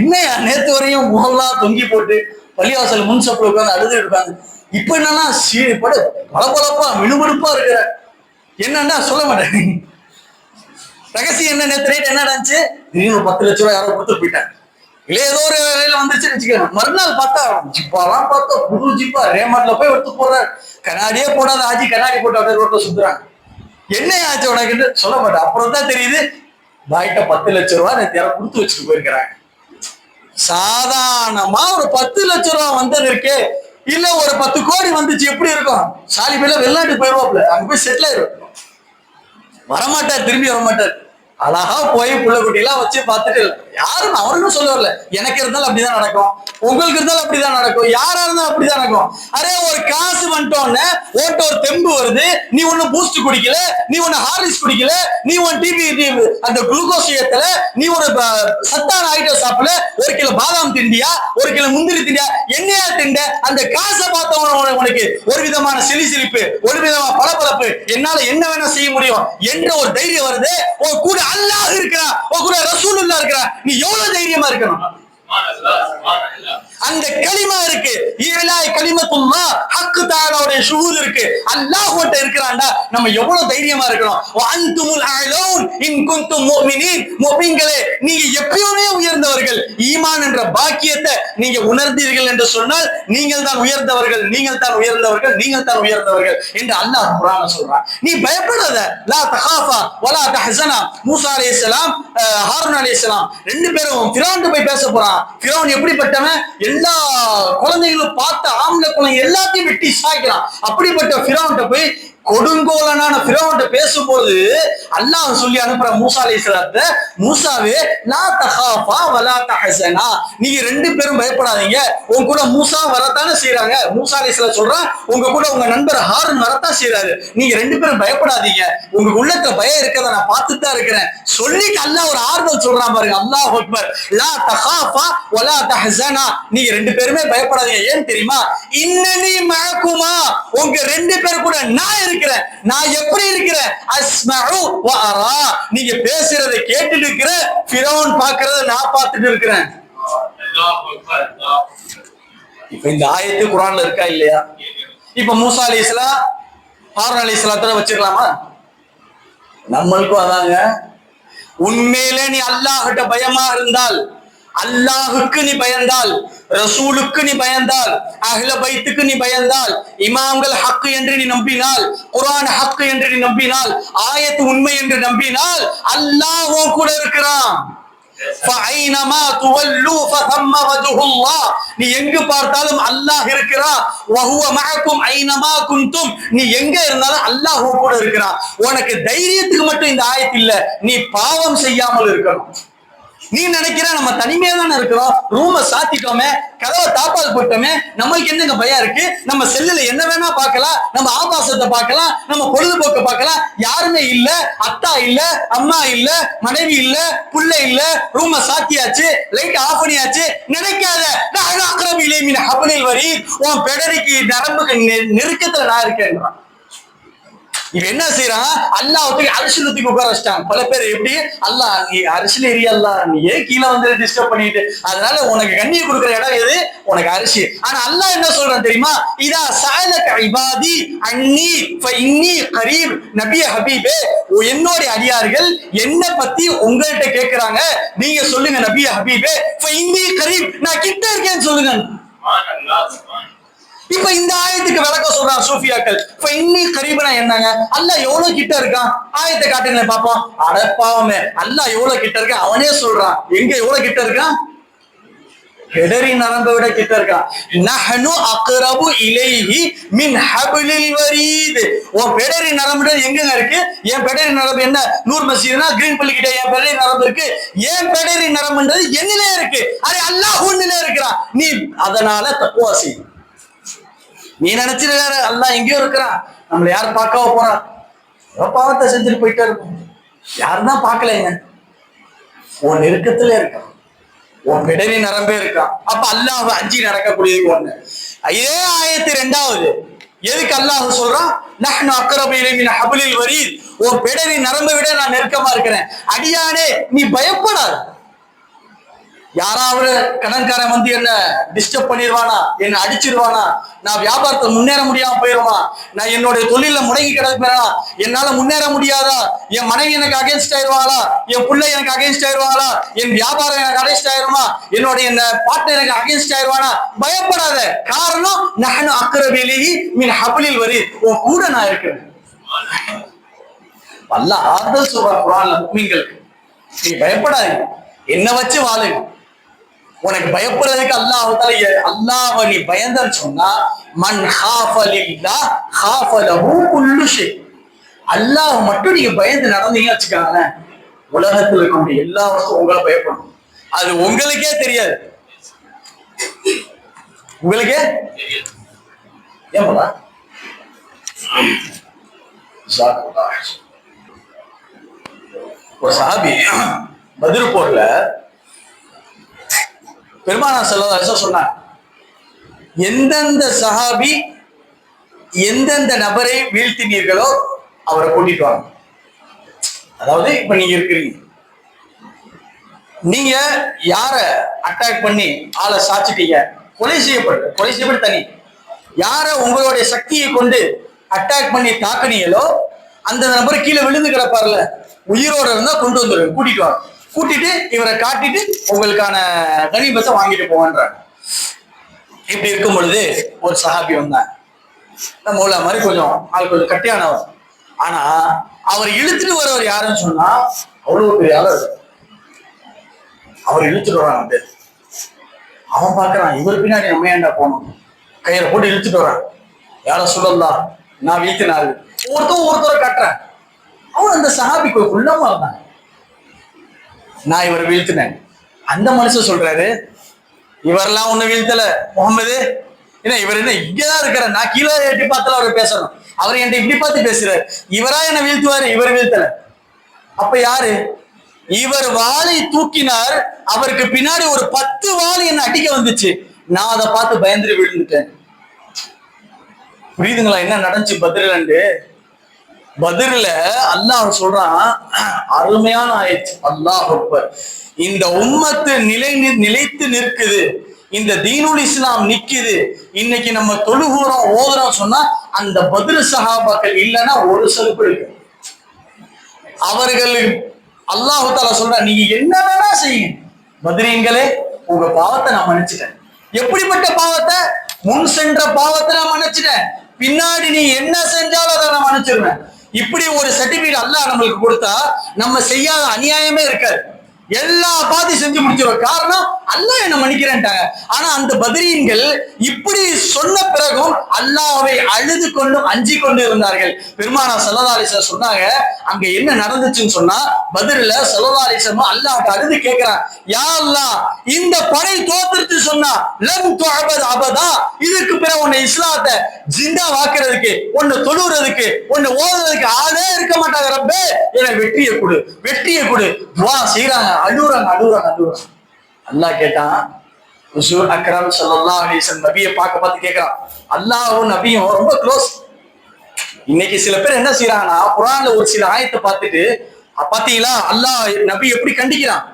என்னையா நேத்து வரையும் முகம்லாம் தொங்கி போட்டு பள்ளிவாசல் முன் சப்புல உட்காந்து அழுது இருக்காங்க, இப்ப என்னன்னா பளபளப்பா மினுமினுப்பா இருக்கிற. என்னன்னா சொல்ல மாட்டேன் ரகசியம் என்ன, நேத்து நைட் என்ன நடந்துச்சு, திடீர்னு 10 லட்சம் ரூபாய் யாரோ கொடுத்துட்டு போயிட்டாங்க. இல்ல ஏதோ ஒரு வேலையில வந்துருச்சுன்னு வச்சுக்கோங்க. மறுநாள் பார்த்தா ஜிப்பாலாம் பார்த்தா புது ஜிப்பா ரேமாட்ல போய் எடுத்து போடுறாரு. கண்ணாடியே போடாத ஆஜி கண்ணாடி போட்டு அப்படியே ரோட்ல சுத்துறாங்க. என்ன ஆச்சு உனக்குன்னு சொல்ல மாட்டேன். அப்புறம் தான் தெரியுது பாய்ட்ட 10 லட்சம் ரூபாய் நேற்று யாரும் கொடுத்து வச்சுட்டு போயிருக்கிறாங்க. சாதாரணமா ஒரு 10 லட்சம் ரூபாய் வந்தது இருக்கே, இல்ல ஒரு 10 கோடி வந்துச்சு எப்படி இருக்கும்? சாலிபேல வெளிநாட்டுக்கு போயிருவாப்ல, அங்க போய் செட்டில் ஆயிரும், வரமாட்டார், திரும்பி வரமாட்டார். அழகா போய் புள்ள குட்டி எல்லாம் வச்சு பார்த்துட்டு யாரும் அவருன்னு சொல்ல வரல, எனக்கு இருந்தாலும் அப்படிதான் நடக்கும், உங்களுக்கு இருந்தாலும் அப்படிதான் நடக்கும், யாரா இருந்தாலும் அப்படிதான் நடக்கும். அரே ஒரு காசு வந்துட்டோன்னு ஓட்ட ஒரு தெம்பு வருது, நீ ஒண்ணு பூஸ்ட் குடிக்கல, நீ ஒண்ணு ஹார்லிக்ஸ் குடிக்கல, நீ ஒன்னு டிபி அந்த குளுக்கோஸ் ஏத்தல, நீ ஒரு சத்தான ஐட்டம் சாப்பிடல, 1 கிலோ பாதாம் திண்டியா, 1 கிலோ முந்திரி திண்டியா, என்னையா திண்ட, அந்த காசை பார்த்தவங்க உனக்கு ஒரு விதமான சிலிசிலிப்பு, ஒரு விதமான பளபளப்பு, என்னால என்ன வேணா செய்ய முடியும் என்ற ஒரு தைரியம் வருது. கூட அல்லாஹ் இருக்கிறான், கூட ரசூலுல்லாஹ் இருக்கிறான், நீ எவ்வளவு தைரியமா இருக்கணும். அந்த கலிமா இருக்கு, ஈலாய் கலிமத்துல்லாஹ், ஹக் தஆலாவுடைய ஷுஹூத் இருக்கு, அல்லாஹ் கிட்ட இருக்கறான்டா, நம்ம எவ்வளவு தைரியமா இருக்கணும். வ அன்துமுல் அலௌன் இன் குன்தும் முஃமினீன், முஃமின்களே நீங்க எப்பவுமே உயர்ந்தவர்கள், ஈமான் என்ற பாக்கியத்தை நீங்க உணர்ந்தீர்கள் என்று சொன்னால் நீங்கள் தான் உயர்ந்தவர்கள், நீங்கள் தான் உயர்ந்தவர்கள், நீங்கள் தான் உயர்ந்தவர்கள் என்று அல்லாஹ் குர்ஆன்ல சொல்றான். நீ பயப்படாத, லா தகாஃபா வலா தஹஸனா. மூசா அலைஹிஸ்ஸலாம், ஹாரூன் அலைஹிஸ்ஸலாம் 2 பேரும் ஃபிரௌன் போய் பேச போறான். ஃபிரௌன் எப்படிப்பட்டவன், எல்லா குழந்தைகளும் பார்த்த ஆம்பளை குழந்தை எல்லாத்தையும் வெட்டி சாய்க்கிறான். அப்படிப்பட்ட ஃபிரௌன்ட்ட போய் கொடுங்கோலனான ஃபிரௌன்ட்ட பேசும்போது அல்லாஹ் சொல்லி அனுப்புற மூசா அலைஹிஸ்ஸலாத்தை, மூசாவே லா தகாஃபா வலா தஹஸனா, நீங்க ரெண்டு பேரும் பயப்படாதீங்க. உங்க கூட மூசா வரத்தானே செய்யறாங்க. மூசா அலைஹிஸ்ஸலாம் சொல்றான், உங்க கூட உங்க நண்பர் ஹாரூன் வரத்தான் செய்யறாரு. நீங்க ரெண்டு பேரும் பயப்படாதீங்க. உங்க உள்ளத்துல பயம் இருக்கதை நான் பார்த்துட்டு தான் இருக்கிறேன். சொல்லிட்டு அல்லாஹ் ஒரு ஆறுதல் சொல்றான் பாருங்க. அல்லாஹ் அக்பர். லா தகாஃபா வலா தஹஸனா, நீங்க ரெண்டு பேருமே பயப்படாதீங்க. ஏன் தெரியுமா? இன்னனி மஅகுமா, உங்க ரெண்டு பேர் கூட நான் இருக்கிறேன். நான் எப்படி இருக்கிறேன்? அஸ்மஉ வ அரா, நீங்க பேசுறதை கேட்டுட்டு இருக்கிறேன். ஃபிரௌன் பார்க்கறதை நான் பார்த்துட்டு இருக்கிறேன். இப்ப இந்த ஆயத்து குர்ஆன்ல இருக்கா இல்லையா? இப்ப மூசா அலைஹிஸ்ஸலாம் ஹாரூன் அலைஹிஸ்ஸலாத்தை வச்சிரலாமா? நம்மளுக்கும் அதாங்க. உண்மையிலே நீ அல்லாஹ் கிட்ட பயமா இருந்தால், அல்லாஹுக்கு நீ பயந்தால், ரசூலுக்கு நீ பயந்தால், அஹ்ல பைத்துக்கு நீ பயந்தால், இமாம்கள் ஹக்கு என்று நீ நம்பினால், குர்ஆன் ஹக்கு என்று நீ நம்பினால், ஆயத்து உண்மை என்று நம்பினால், அல்லாஹ் உன் கூட இருக்கிறான். فَأَيْنَمَا تُوَلُّوا فَثَمَّ وَجْهُ اللَّهِ, நீ எங்கு பார்த்தாலும் அல்லாஹ் இருக்கிறான். وَهُوَ مَعَكُمْ أَيْنَمَا كُنْتُمْ, நீ எங்க இருந்தாலும் அல்லாஹ் உன் கூட இருக்கிறான். உனக்கு தைரியத்துக்கு மட்டும் இந்த ஆயத்து இல்ல, நீ பாவம் செய்யாமல் இருக்கணும். நீ நினைக்கிற நம்ம தனிமையா தானே இருக்கிறோம், ரூம சாத்திட்டோமே, கதவை தாப்பால் போட்டோமே, நம்மளுக்கு என்னங்க பயம் இருக்கு? நம்ம செல்லுல என்ன வேணா பார்க்கலாம், நம்ம ஆபாசத்தை பார்க்கலாம், நம்ம பொழுதுபோக்கு பார்க்கலாம். யாருமே இல்ல, அத்தா இல்ல, அம்மா இல்ல, மனைவி இல்ல, புள்ள இல்ல, ரூம சாத்தியாச்சு, லைட் ஆஃப் பண்ணியாச்சு. நினைக்காத, நான் அக்ரபு இலைஹி மின் ஹப்லில் வரீத், உன் பெடரிக்கு நரம்புக்கு நெருக்கத்துல நான் இருக்கேன். இவன் என்ன செய்யறான்? அல்லாஹ்வுக்கு அரிசிலத்துக்கு உட்கார வச்சிட்டாங்க. பல பேர் எப்படி, அல்லாஹ் நீ அரிசில ஏரியா, அல்லாஹ் நீ ஏன் கீழே வந்து டிஸ்டர்ப் பண்ணிட்டு, அதனால உனக்கு கண்ணியை கொடுக்குற இடம் எது? உனக்கு அரிசி. ஆனா அல்லாஹ் என்ன சொல்றான் தெரியுமா? இதா சஅலக இபாதி அன்னி ஃபஇன்னி கரீப், நபி ஹபீபே, என்னோட அடியார்கள் என்ன பத்தி உங்கள்கிட்ட கேட்கிறாங்க, நீங்க சொல்லுங்க நபி ஹபீபே, ஃபஇன்னி கரீப், நான் கிட்ட இருக்கேன்னு சொல்லுங்க. இப்ப இந்த ஆயத்துக்கு விளக்கம் சொல்றான் சூஃபியாக்கள். இப்ப இன்னி கரீபனா என்னங்க? அல்லாஹ் எவ்வளவு கிட்ட இருக்கான்? ஆயத்தை காட்டுங்களேன் பாப்போம். அடப்பாவமே, அல்லாஹ் எவ்வளவு கிட்ட இருக்கான் அவனே சொல்றான். எங்க எவ்வளவு கிட்ட இருக்கான்? பெடரி நரம்பை விட கிட்ட இருக்கான். நஹ்னு அக்ரபு இலைஹி மின் ஹப்லில் வரீத், உன் பெடரி நரம்பு எங்க இருக்கு? என் பெடரி நரம்பு என்ன நூர் மஸ்ஜித்னா கிரீன் பள்ளி கிட்ட என் பெடரி நரம்பு இருக்கு. என் பெடரி நரம்புன்றது என்னிலே இருக்கு. அரே அல்லாஹ் உன்னிலே இருக்கிறான். நீ அதனால தக்வா செய். நீ நினைச்சிருக்காரு அல்லாஹ் எங்கேயோ இருக்கிறான், நம்மளை யாரும் பார்க்க போறான், பாவத்தை செஞ்சுட்டு போயிட்டே இருக்கும். யாருதான் பார்க்கலைங்க, உன் நெருக்கத்துல இருக்கான், உன் பெடரி நரம்பே இருக்கான். அப்ப அல்லாஹ் அஞ்சி நடக்கக்கூடியது ஒண்ணு. இதே ஆயத்து இரண்டாவது எதுக்கு அல்லாஹ் சொல்றான்? நஹ்னு அக்ரபு இலைஹி மின் ஹப்லில் வரீத், உன் பெடரி நரம்பை விட நான் நெருக்கமா இருக்கிறேன். அடியானே நீ பயப்படாத. யாராவது கடன்காரன் வந்து என்ன டிஸ்டர்ப் பண்ணிடுவானா, என்ன அடிச்சிருவானா, நான் வியாபாரத்தை முன்னேற முடியாம போயிருவான், நான் என்னுடைய தொழில முடங்கி கிடப்பேனா, என்னால முன்னேற முடியாதா, என் மனைவி எனக்கு அகைன்ஸ்ட் ஆயிடுவாளா, என் பிள்ளை எனக்கு அகைன்ஸ்ட் ஆயிடுவாளா, என் வியாபாரம் எனக்கு அகைன்ஸ்ட் ஆயிருமா, என்னுடைய பார்ட்னர் எனக்கு அகைன்ஸ்ட் ஆயிடுவானா, பயப்படாத. காரணம் நஹ்னு அக்ரபு இலைஹி மின் ஹப்லில் வரீத், உன் கூட நான் இருக்கிறேன். அல்லாஹ் ஆறுதல் சொல்றான் குர்ஆன்ல முஃமின்களுக்கு, நீ பயப்படாதீங்க, என்ன வச்சு வாழுங்க. உனக்கு பயப்படுறதுக்கு அல்லாஹ் நீ பயந்தன்னு சொன்னா, மன் ஹாஃப லில்லாஹ் ஹாஃப லஹு குல்லு ஷை, அல்லாஹ் மட்டும் நீங்க பயந்து நடந்தீங்க வச்சுக்காங்க, உலகத்தில் இருக்கக்கூடிய எல்லா வஸ்துவும் உங்களை பயப்படும். அது உங்களுக்கே தெரியாது. உங்களுக்கே ஏன் ஒரு சஹாபி பத்ர் போர்ல பெருமானார் ஸல்லல்லாஹு அலைஹி வஸல்லம் சொன்னார், எந்தெந்த சஹாபி எந்தெந்த நபரை வீழ்த்தினீர்களோ அவரை கூட்டிட்டு வாங்க. அதாவது இப்ப நீங்க இருக்கிறீங்க, நீங்க யார அட்டாக் பண்ணி ஆளை சாச்சிட்டீங்க, கொலை செய்யப்பட்டு தனி, யார உங்களுடைய சக்தியை கொண்டு அட்டாக் பண்ணி தாக்குனீங்களோ அந்த நபர் கீழே விழுந்து கிடப்பார்ல, உயிரோட இருந்தா கொண்டு வந்துருங்க, கூட்டிட்டு வாங்க. கூட்டிட்டு இவரை காட்டிட்டு உங்களுக்கான கனிமத்தை வாங்கிட்டு போவான்றாங்க. இப்படி இருக்கும் பொழுது ஒரு சஹாபி வந்தாங்க, நம்ம உள்ள மாதிரி கொஞ்சம் கட்டியானவர். ஆனா அவர் இழுத்துட்டு வரவர் யாருன்னு சொன்னா அவ்வளவு பெரிய ஆளு. அவர் இழுத்துட்டு வரான், அவன் பாக்குறான் இவர் பின்னாடி நம்ம ஏன்டா போனோம், கையில போட்டு இழுத்துட்டு வரான். யார சொல்லலாம், நான் வீழ்த்தினாரு, ஒவ்வொருத்தரை காட்டுறேன். அவன் அந்த சஹாபிக்கு உள்ளமா இருந்தாங்க. நான் இவரை வீழ்த்தினேன். அந்த மனுஷன் சொல்றாரு, இவரெல்லாம் ஒண்ணு வீழ்த்தல முகமது, என்ன இவர் என்ன இங்கதான் இருக்கிற, நான் கீழே எட்டி பார்த்தால அவர் பேசணும், அவர் என்கிட்ட இப்படி பார்த்து பேசுறாரு, இவரா என்ன வீழ்த்துவாரு, இவர் வீழ்த்தல. அப்ப யாரு? இவர் வாளை தூக்கினார், அவருக்கு பின்னாடி ஒரு 10 வாள் என்ன அடிக்க வந்துச்சு, நான் அதை பார்த்து பயந்துட்டு விழுந்துட்டேன். புரியுதுங்களா என்ன நடந்துச்சு பத்ரிலண்டு? பத்ரில அல்லாஹ் சொல்றான், அருமையான ஆயிடுச்சு. அல்லாஹ் அக்பர். இந்த உம்மத்து நிலைத்து நிற்குது, இந்த தீனுல் இஸ்லாம் நிக்குது. இன்னைக்கு நம்ம தொழுகிறோம் ஓதுறோம் சொன்னா அந்த பத்ர் சஹாபாக்கள் இல்லைன்னா ஒரு செருப்பு இருக்கு. அவர்கள் அல்லாஹ் தஆலா சொல்ற, நீங்க என்ன வேணா செய்யுங்க பத்ரீன்களே, உங்க பாவத்தை நான் மன்னிச்சிட்டேன். எப்படிப்பட்ட பாவத்தை? முன் சென்ற பாவத்தை நான் மன்னிச்சிட்டேன், பின்னாடி நீ என்ன செஞ்சாலும் அதை நான் மன்னிச்சிருவேன். இப்படி ஒரு சர்டிபிகேட் அல்லாஹ் நம்மளுக்கு கொடுத்தா நம்ம செய்யாத அநியாயமே இருக்காது. எல்லா பாதி செஞ்சு முடிச்சிருவோம். காரணம் அல்லாஹ் என்ன மன்னிக்கிறேன்ட்டாங்க. ஆனா அந்த பத்ரீன்கள் இப்படி சொன்ன பிறகும் அல்லாஹ்வை அழுது கொண்டும் அஞ்சி கொண்டு இருந்தார்கள். பெருமானார் ஸல்லல்லாஹு அலைஹி வஸல்லம் சொன்னாங்க, அங்க என்ன நடந்துச்சுன்னு சொன்னா, பத்ரில ஸல்லல்லாஹு அலைஹி வஸல்லம் அல்லாஹ்ட்ட அழுது கேட்கிறான், யா அல்லாஹ், இந்த படை தோத்துருச்சு சொன்னா லம் துஅபத் அபதா, இதுக்கு பிறகு உன்னை இஸ்லாத்தை ஜிண்டா வாக்குறதுக்கு, உன்னை தொழுறதுக்கு, உன்னை ஓதுறதுக்கு ஆளே இருக்க மாட்டாங்க ரப்பே, எனக்கு வெற்றியை கொடு, வெற்றியை கொடு. துஆ செய்றாங்க, அழுறாங்க. அல்லாஹ் கேட்டான், ஹுசூர் அக்ரம் ஸல்லல்லாஹு அலைஹி வஸல்லம் நபியை பார்த்து கேட்கிறான். அல்லாஹ்வும் நபியும் ரொம்ப க்ளோஸ். இன்னைக்கு சில பேர் என்ன செய்யறாங்கன்னா, குர்ஆன்ல ஒரு சில ஆயத்தை பார்த்துட்டு, பாத்தீங்களா அல்லாஹ் நபி எப்படி கண்டிக்கிறான்,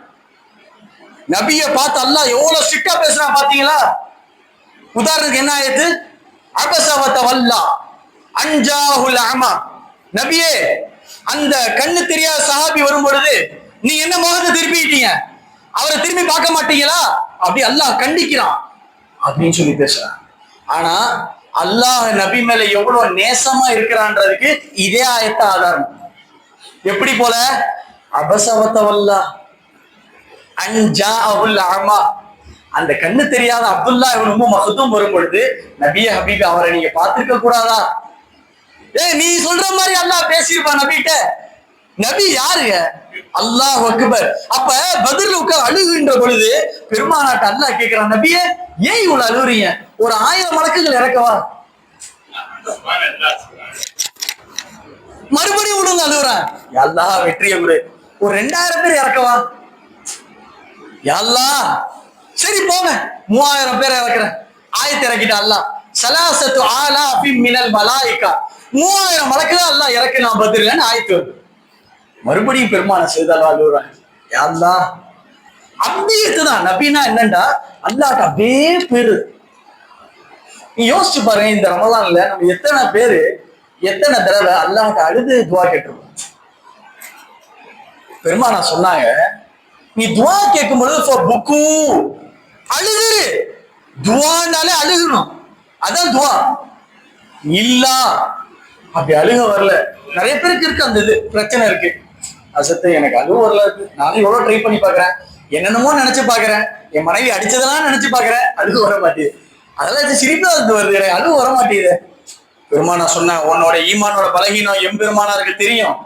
நபியை பார்த்து அல்லாஹ் எவ்வளவு ஸ்ட்ரிக்டா பேசுறான் பாத்தீங்களா? உதாரணத்துக்கு என்ன ஆயத்து? அபஸ வ தவல்லா அன்ஜாஹுல் அமா. நபியே, அந்த கண்ணு தெரியாத சஹாபி வரும் பொழுது நீ என்ன முகத்தை திருப்பிட்டீங்க, அவரை திரும்பி பார்க்க மாட்டீங்களா? அப்படி அல்லாஹ் கண்டிக்கிறான் அப்படின்னு சொல்லி பேசுறான். ஆனா அல்லாஹ் நபி மேல எவ்வளவு நேசமா இருக்கிறான்றதுக்கு இதே ஆயத்த ஆதாரம். எப்படி போல? அபசவத்தவல்லா அன்ஜாஅஹுல் அமா, அந்த கண்ணு தெரியாத அப்துல்லா இப்னு உம்மு மக்தூம் வரும் பொழுது, நபியே ஹபீபி, அவரை நீங்க பார்த்திருக்க கூடாதா? நீ சொல்ற மாதிரி அல்லாஹ் பேசியிருப்பான் நபிட்ட. நபி யாருங்க? அல்லாஹ் அக்பர். அப்ப பத்ர்ல உட்கார் அழுகின்ற பொழுது பெருமானாட்ட அல்லாஹ் கேட்கிறான், நபியே ஏன் இவ்வளவு அழுகுறீங்க, ஒரு 1000 மலக்குகள் இறக்கவா? மறுபடியும் விடுங்க அழுகுறான், அல்லாஹ் வெற்றியை கொடு, ஒரு 2000 பேர் இறக்கவா? அல்லாஹ் சரி போங்க, 3000 பேர் இறக்குறேன். ஆயத்தை இறக்கிட்ட அல்லாஹ், ஸலாஸத்து ஆலாஃபி மினல் மலாயிகா, 3000 மலக்குகள் அல்லாஹ் இறக்குனான் பத்ர்லன்னு ஆயத்து வருது. மறுபடியும் பெருமான செய்தால் அழுகுறாங்க, அல்லாஹ். அப்படி இருக்குதான் நபினா என்னண்டா அல்லாஹ்ட்ட அப்படியே பேரு. நீ யோசிச்சு பாருங்க, இந்த ரமலான்ல நம்ம எத்தனை பேரு எத்தனை தடவை அல்லாஹ்ட்ட அழுது துவா கேட்டிருக்கோம். பெருமானா சொன்னாங்க, நீ துவா கேட்கும் பொழுது புக்கு அழுது, துவானாலே அழுகணும், அதான் துவா. இல்ல அப்படி அழுக வரல, நிறைய பேருக்கு இருக்கு அந்த இது பிரச்சனை இருக்கு. அசத்து எனக்கு அழுவ வரல இருக்கு, நானும் எவ்வளவு ட்ரை பண்ணி பாக்குறேன், என்னென்னமோ நினைச்சு பாக்குறேன், என் மனைவி அடிச்சதெல்லாம் நினைச்சு பாக்குறேன், அழுக வர மாட்டேது. அதெல்லாம் சிரிப்பா வருது, எனக்கு அழுவ வர மாட்டேங்குது. பெருமானா சொன்ன, உன்னோட ஈமானோட பலகீனம் எம்பெருமானாருக்கு தெரியும்,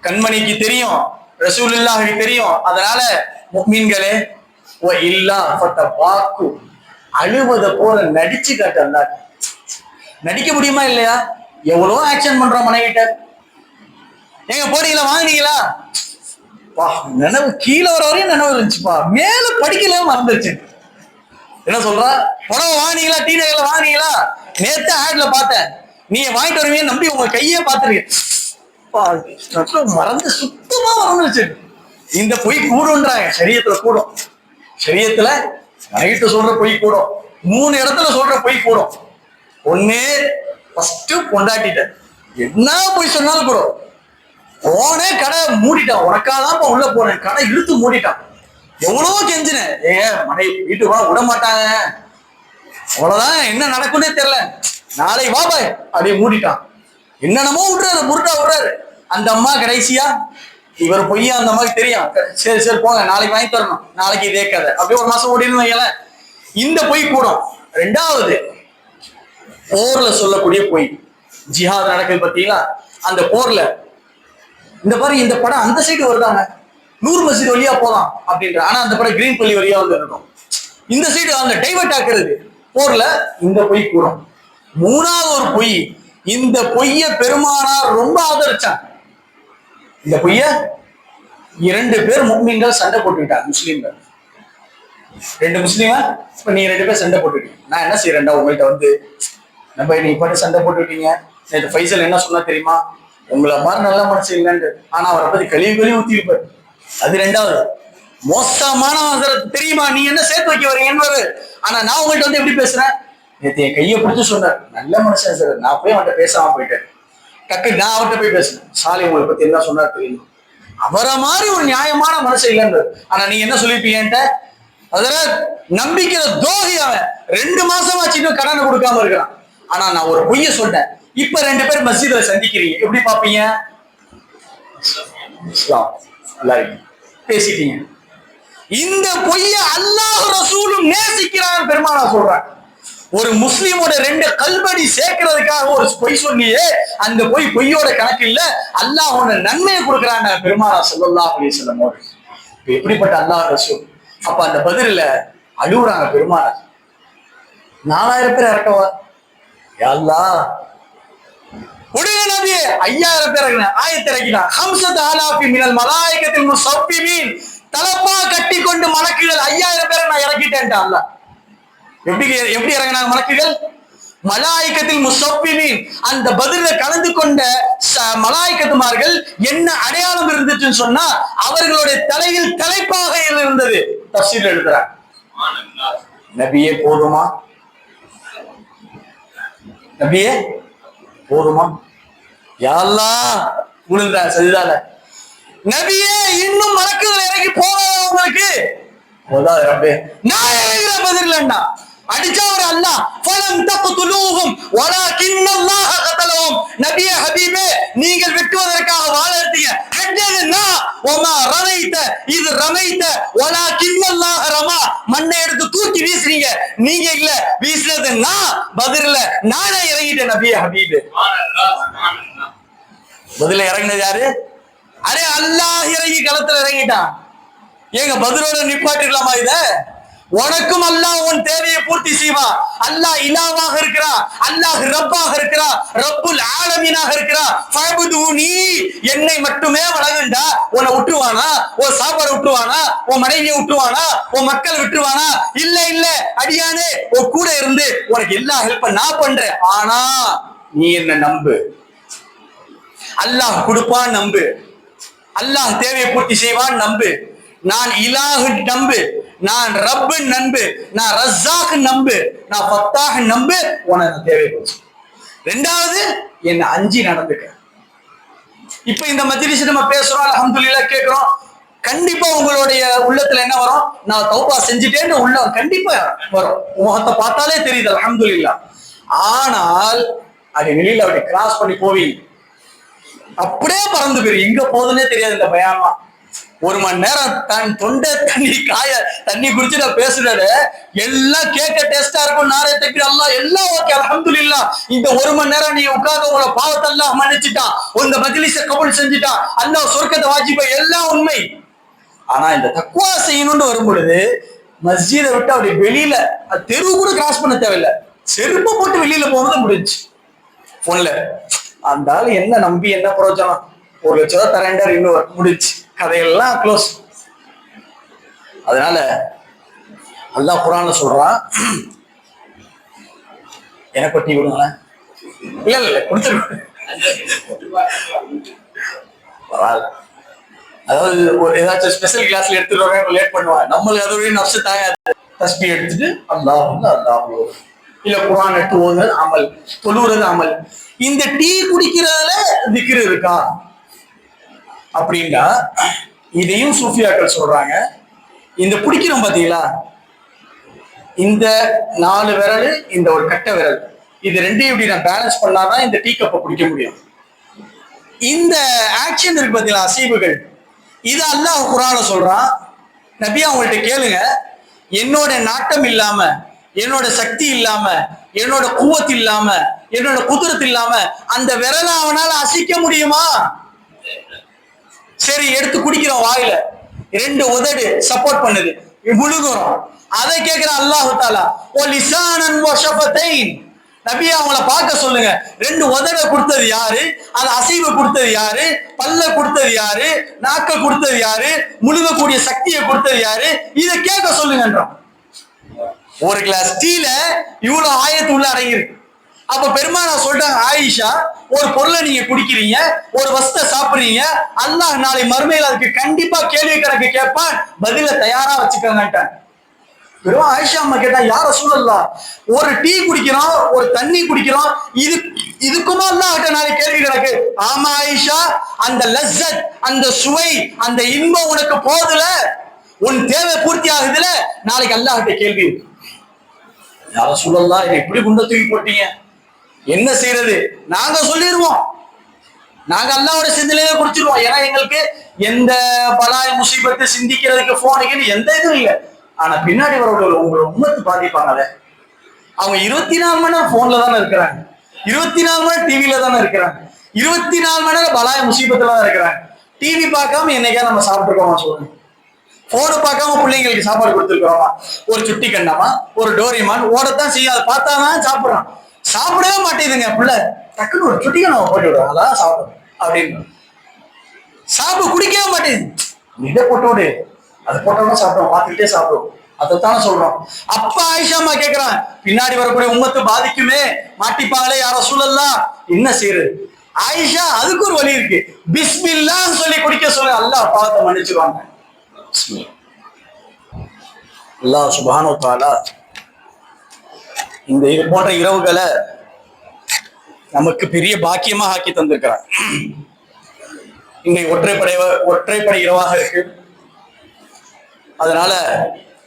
கண்மணிக்கு தெரியும், ரசூலுல்லாஹ்வுக்கு தெரியும். அதனால முஃமின்களே, ஓ இல்லா ஃபட்ட வாக்கு, அழுவத போல நடிச்சு காட்டல. நடிக்க முடியுமா இல்லையா? எவ்வளவோ ஆக்ஷன் பண்றோம் மனைவிட்ட. எங்க போறீங்களா, வாங்கினீங்களா, நினைவு கீழே வர வரையும் நினைவு இருந்துச்சுப்பா, மேல படிக்கல மறந்துருச்சு. என்ன சொல்ற, புடவை வாங்கினீங்களா, டீ நகர்ல வாங்கினீங்களா, நேத்து ஆட்ல பார்த்தேன், நீங்க வாங்கிட்டு வருவீங்க நம்பி உங்க கையே பார்த்துருக்கேன், மறந்து சுத்தமா மறந்துருச்சு. இந்த பொய் கூடுன்றாங்க, சரியத்துல கூடும். சரியத்துல நைட்டு சொல்ற பொய் கூடும், 3 இடத்துல சொல்ற பொய் கூடும். ஒண்ணு ஃபர்ஸ்ட் பொண்டாட்டிட்ட என்ன பொய் சொன்னாலும் கூடும். போனே கடை மூடிட்டான், உனக்காதான் உள்ள போனேன், கடை இழுத்து மூடிட்டான். எவ்வளவோ கெஞ்சினேன், மனைவி வீட்டுக்கு விட மாட்டாங்க, அவ்வளவுதான், என்ன நடக்கும்னே தெரியல, நாளை வா பாய், அப்படியே மூடிட்டான். என்னென்னமோ விடுறாரு. அந்த அம்மா கடைசியா இவர் பொய்யா அந்த அம்மாவுக்கு தெரியும், சரி சரி போங்க நாளைக்கு வாங்கி தரணும், நாளைக்கு இதே கதை, அப்படியே 1 மாசம் ஓடினு வைங்களேன். இந்த பொய் கூடும். 2வது போர்ல சொல்லக்கூடிய பொய், ஜிஹாத் நடக்குது பார்த்தீங்களா, அந்த போர்ல. இந்த மாதிரி இந்த படம் அந்த சைடு வருதாங்க, 100 மஸ்ஜித் வழியா போலாம் அப்படின்ற. ஆனா அந்த படம் கிரீன் பள்ளி வழியா வந்து இருக்கும். இந்த சைடு அந்த டைவர்ட் ஆக்குறது போர்ல இந்த பொய் கூறும். மூணாவது ஒரு பொய், இந்த பொய்ய பெருமானார் ரொம்ப ஆதரிச்சாங்க. இந்த பொய்ய 2 பேர் முஸ்லிம்கள் சண்டை போட்டுக்கிட்டாங்க. முஸ்லீம்கள் 2 முஸ்லீமா, இப்ப நீ 2 பேர் சண்டை போட்டுட்டீங்க. நான் என்ன செய்யறேன்டா உங்கள்கிட்ட வந்து, நம்ம நீ பாட்டு சண்டை போட்டுட்டீங்க. நேற்று ஃபைசல் என்ன சொன்னா தெரியுமா, உங்களை மாதிரி நல்ல மனசு இல்லைன்னு. ஆனா அவரை பத்தி கழுவி ஊத்தி இருப்பாரு. அது 2வது. மோசமான தெரியுமா, நீ என்ன சேர்த்து வைக்க வரீங்கன்னு. ஆனா நான் உங்கள்கிட்ட வந்து எப்படி பேசுறேன், நேற்று என் கையை பிடிச்சு சொன்னார், நல்ல மனுஷன் சார். நான் போய் அவன்கிட்ட பேசாம போயிட்டேன். டக்கு நான் அவர்கிட்ட போய் பேசுறேன், சாலி உங்களை பத்தி என்ன சொன்னார் தெரியும், அவரை மாதிரி ஒரு நியாயமான மனசு இல்லைன்னு. ஆனா நீங்க என்ன சொல்லிருப்பீங்க, அதுல நம்பிக்கிற துரோகி அவன். 2 மாசமாச்சு இன்னும் கடனை கொடுக்காம இருக்கிறான். ஆனா நான் ஒரு பொய்ய சொன்னேன். இப்ப 2 பேர் மஸ்ஜித்ல சந்திக்கிறீங்க, எப்படி பாப்பீங்க? பேசிட்டீங்க. இந்த பொய்ய அல்லாஹ் ரசூலும் நேசிக்கிறான் பெருமானா சொல்றாங்க. ஒரு முஸ்லீமோட 2 கல்படி சேர்க்கிறதுக்காக ஒரு பொய் சொன்னியே, அந்த பொய்யோட கணக்கு இல்ல, அல்லாஹ் உன்ன நன்மையை கொடுக்கிறாங்க பெருமானா ஸல்லல்லாஹு அலைஹி வஸல்லம். எப்படிப்பட்ட அல்லாஹ் ரசூல். அப்ப அந்த பதில அழுகுறாங்க பெருமானார். 4000 பேர் இறக்கவா அல்லாஹ், உடனே நபி 5000 பேர் இறக்கினான். ஆயத்தை இறக்கினான். 5000 மினல் மலாயிகத்தில் முஸவ்விமீன், தலப்பா கட்டி கொண்டு மலக்குகள் 5000 பேரை நான் இறக்கிட்டேன் அல்லாஹ். எப்படி இறங்கினாங்க மலக்குகள்? மலாயிகத்தில் முஸவ்விமீன், அந்த பதில கலந்து கொண்ட மலாயிகத்துமார்கள் என்ன அடையாளம் இருந்துச்சுன்னு சொன்னா, அவர்களுடைய தலையில் தலைப்பாக இருந்தது. தஃசீர் எழுதுறாங்க. நபியே போதுமா, நபியே போதுமா, யா அல்லாஹ் விழுந்தா சரிதால. நபியே இன்னும் மலக்குகள் இறங்கி போகாதவங்களுக்கு போதாது ரப்பே, நான் இறங்குற பதிலன்னா அடிச்சா ஒரு அல்லாஹ் ஃபலம் தக்துலூஹும் வலக்கின்னல்லாஹ கதலஹும். நபியே ஹபீபே, நீங்கள் வெட்டுவதற்காக வாள் எடுத்தீங்க. அஜ்ஜனா வமா ரமைத இது ரமைத வலக்கின்னல்லாஹ ரமா, மண்ணை எடுத்து தூக்கி வீசுறீங்க, நீங்க இல்ல வீசுனது நான். பதில்ல நானே இறங்கிட்டேன் நபியே ஹபீபே. பதில இறங்கினது யாரு? அரே அல்லாஹ் இறங்கி களத்துல இறங்கிட்டான். ஏங்க பதிலோட நிப்பாட்டிடலாமா இத? உனக்கும் அல்லாஹ் உன் தேவையை பூர்த்தி செய்வான். அல்லாஹ் இலாவாக இருக்கிறான், அல்லாஹ் ரப்பாக இருக்கிறான், ரப்புல் ஆலமீனாக இருக்கிறான். ஃபஅபுதுனி, என்னை மட்டுமே வணங்குண்டா. உன்னை விட்டுவானா? உன் சாப்பாடு விட்டுவானா? உன் மனைவியை விட்டுவானா? உன் மக்கள் விட்டுவானா? இல்ல இல்ல அடியானே, உன் கூட இருந்து உனக்கு எல்லா ஹெல்ப்ப நான் பண்றேன். ஆனா நீ என்ன நம்பு, அல்லாஹ் கொடுப்பான் நம்பு, அல்லாஹ் தேவையை பூர்த்தி செய்வான் நம்பு. நான் இலாஹு நம்பு, நான் ரப்பு நம்பு, நான் ரஸாக் நம்பு, நான் ஃபத்தாஹ் நம்பு, உனக்கு தேவை போச்சு. 2வது என்ன அஞ்சி நடந்துக்க. இப்ப இந்த மஜ்லிஸ் நம்ம பேசுறோம், அல்ஹம்துலில்லாஹ் கேட்கிறோம். கண்டிப்பா உங்களுடைய உள்ளத்துல என்ன வரும்? நான் தௌபா செஞ்சுட்டேன்னு உள்ள கண்டிப்பா வரும். முகத்தை பார்த்தாலே தெரியுது அல்ஹம்துலில்லாஹ். ஆனால் அது வெளியில அப்படி கிராஸ் பண்ணி போவீங்க, அப்படியே பறந்து போயிரு. எங்க போகுதுன்னே தெரியாது. இந்த பயான்லாம் 1 மணி நேரம் தன் தொண்டை தண்ணி குடிச்சு நான் பேசுறது எல்லாம் கேட்க டேஸ்டா இருக்கும். நாரே தக்பீர் அல்லாஹ் எல்லாம் ஓகே அல்ஹம்துலில்லாஹ். இந்த 1 மணி நேரம் நீ உட்கார்ந்து உங்களோட பாவத்தை அல்லாஹ் மன்னிச்சுட்டான், உங்க மஜ்லிஸை கபூல் செஞ்சுட்டான், அல்லாஹ் சொர்க்கத்தை வாஜிபா, எல்லாம் உண்மை. ஆனா இந்த தக்வா செய்யணும்னு வரும் பொழுது மஸ்ஜிதை விட்டு அப்படி வெளியில தெருவு கூட கிராஸ் பண்ண தேவையில்லை, செருப்பு போட்டு வெளியில போகும்போது முடிஞ்சு போன்ல அந்த ஆள் என்ன நம்பி என்ன பிரயோஜனம், 1 லட்சம் ரூபாய் தரேன்டார், இன்னும் முடிச்சு கதையெல்லாம் க்ளோஸ். அதனால அல்லாஹ் குர்ஆன்ல சொல்றான், எனக்கு டீ கொடுங்களேன். இல்ல இல்ல கொடுத்துருங்க. அதாவது ஏதாச்சும் ஸ்பெஷல் கிளாஸ்ல எடுத்துட்டு வரேன் லேட் பண்ணுவாங்க, நம்மளுக்கு அதோட நப்சு தாங்க. தஸ்பீ எடுத்துட்டு அல்லாஹ் அல்லாஹ், இல்ல குர்ஆன் எடுத்து ஓதுறது அமல், தொழுறது அமல். இந்த டீ குடிக்கிறதுல திக்ர் இருக்கா அப்படின்னா இதையும் சூஃபியாக்கள் சொல்றாங்க. இந்த பிடிக்கிறோம் பாத்தீங்களா, இந்த 4 விரல், இந்த ஒரு கட்டை விரல், இது 2ஐயும் இப்படி நான் பேலன்ஸ் பண்ணாதான் இந்த டீ கப்பை குடிக்க முடியும். இந்த ஆக்ஷன் இருக்கு பாத்தீங்களா, அசைவுகள், இது அல்லாஹ் குர்ஆன்ல சொல்றான். நபியா அவங்கள்ட்ட கேளுங்க, என்னோட நாட்டம் இல்லாம, என்னோட சக்தி இல்லாம, என்னோட குவத் இல்லாம என்னோட குதிரத்து இல்லாம அந்த விரல அவனால அசைக்க முடியுமா? சரி, எடுத்து குடிக்கிறோம், வாயில 2 உதடு சப்போர்ட் பண்ணுது, முழுகுறோம். அதை கேட்கிற அல்லாஹ் தஆலா ஓ லிசானன் வ ஷஃபதைன், நபியா அவங்கள பார்க்க சொல்லுங்க. 2 உதட கொடுத்தது யாரு? அது அசைவு கொடுத்தது யாரு? பல்ல கொடுத்தது யாரு? நாக்க கொடுத்தது யாரு? முழுகக்கூடிய சக்தியை கொடுத்தது யாரு? இதை கேட்க சொல்லுங்கன்றான். ஒரு கிளாஸ் டீல இவ்வளவு ஆயத்து உள்ள அடங்கியிருக்கு. அப்ப பெருமானா சொல்றாங்க, ஆயிஷா, ஒரு பொருளை நீங்க குடிக்கிறீங்க, ஒரு வஸ்தை சாப்பிடுறீங்க, அல்லாஹ் நாளை மறுமையில் அதுக்கு கண்டிப்பா கேள்வி கணக்கு கேட்பான், பதில தயாரா வச்சுக்கோங்கட்டான். வெறும் ஆயிஷா அம்மா கேட்டா, யார ரசூலல்லாஹ், ஒரு டீ குடிக்கிறோம், ஒரு தண்ணி குடிக்கிறோம், இதுக்குமா அல்லாஹ்ட்ட நாளை கேள்வி கணக்கு? ஆமா ஆயிஷா, அந்த லஸ்ஸத், அந்த சுவை, அந்த இன்பம் உனக்கு போதுல, உன் தேவை பூர்த்தி ஆகுதுல, நாளைக்கு அல்லாஹ்ட்ட கேள்வி இருக்கு. யார ரசூலல்லாஹ், இதை இப்படி குண்ட தூக்கி போட்டீங்க, என்ன செய்யறது? நாங்க சொல்லிடுவோம், நாங்க அல்லாஹ்வோட சிந்தனையில குடிச்சிருவோம். ஏன்னா எங்களுக்கு எந்த பலாய் முசீபத்து சிந்திக்கிறதுக்கு போனுக்குன்னு எந்த இதுவும் இல்லை. ஆனா பின்னாடி வரவங்க உங்களை உம்மத்து பாதிப்பாங்க. அவங்க 24 மணி நேரம் போன்ல தானே இருக்கிறாங்க, 24 மணி நேரம் டிவில தானே இருக்கிறாங்க, 24 மணி நேரம் பலாய முசீபத்துல தான் இருக்கிறாங்க. டிவி பார்க்காம என்னைக்கா நம்ம சாப்பிட்டுருக்கோமா சொல்லுங்க? போனை பார்க்காம பிள்ளைங்களுக்கு சாப்பாடு கொடுத்துருக்கோமா? ஒரு சுட்டி கண்ணாமா, ஒரு டோரிமான் ஓடத்தான் செய்யும், அதை பார்த்தாதான் சாப்பிடுறான். சாப்பிடவே மாட்டேங்குதுங்க பிள்ளை, டக்குன்னு ஒரு சுட்டி கண்ணாம போட்டு விடுறான், அதான் சாப்பிடும் அப்படின்னு. சாப்பிட குடிக்கவே மாட்டேங்குது, இதை போட்டு விடு, அதை போட்டோம்னா சாப்பிடுவோம், பார்த்துக்கிட்டே சாப்பிடுவோம், அதைத்தானே சொல்றோம். அப்ப ஆயிஷா அம்மா கேட்கிறான், பின்னாடி வரக்கூடிய உம்மத்து பாதிக்குமே, மாட்டிப்பாங்களே யார ரசூலல்லாஹ், என்ன செய்யறது? ஆயிஷா, அதுக்கு ஒரு வழி இருக்கு, பிஸ்மில்லாஹ் சொல்லி குடிக்க சொல்லு, அல்லாஹ் பாவத்தை மன்னிச்சிருவாங்க. அல்லாஹ் சுப்ஹானஹு வ தஆலா இந்த இது போன்ற இரவுகளை நமக்கு பெரிய பாக்கியமா ஆக்கி தந்திருக்கிறார். இன்றைக்கு ஒற்றைப்படை இரவாக இருக்கு. அதனால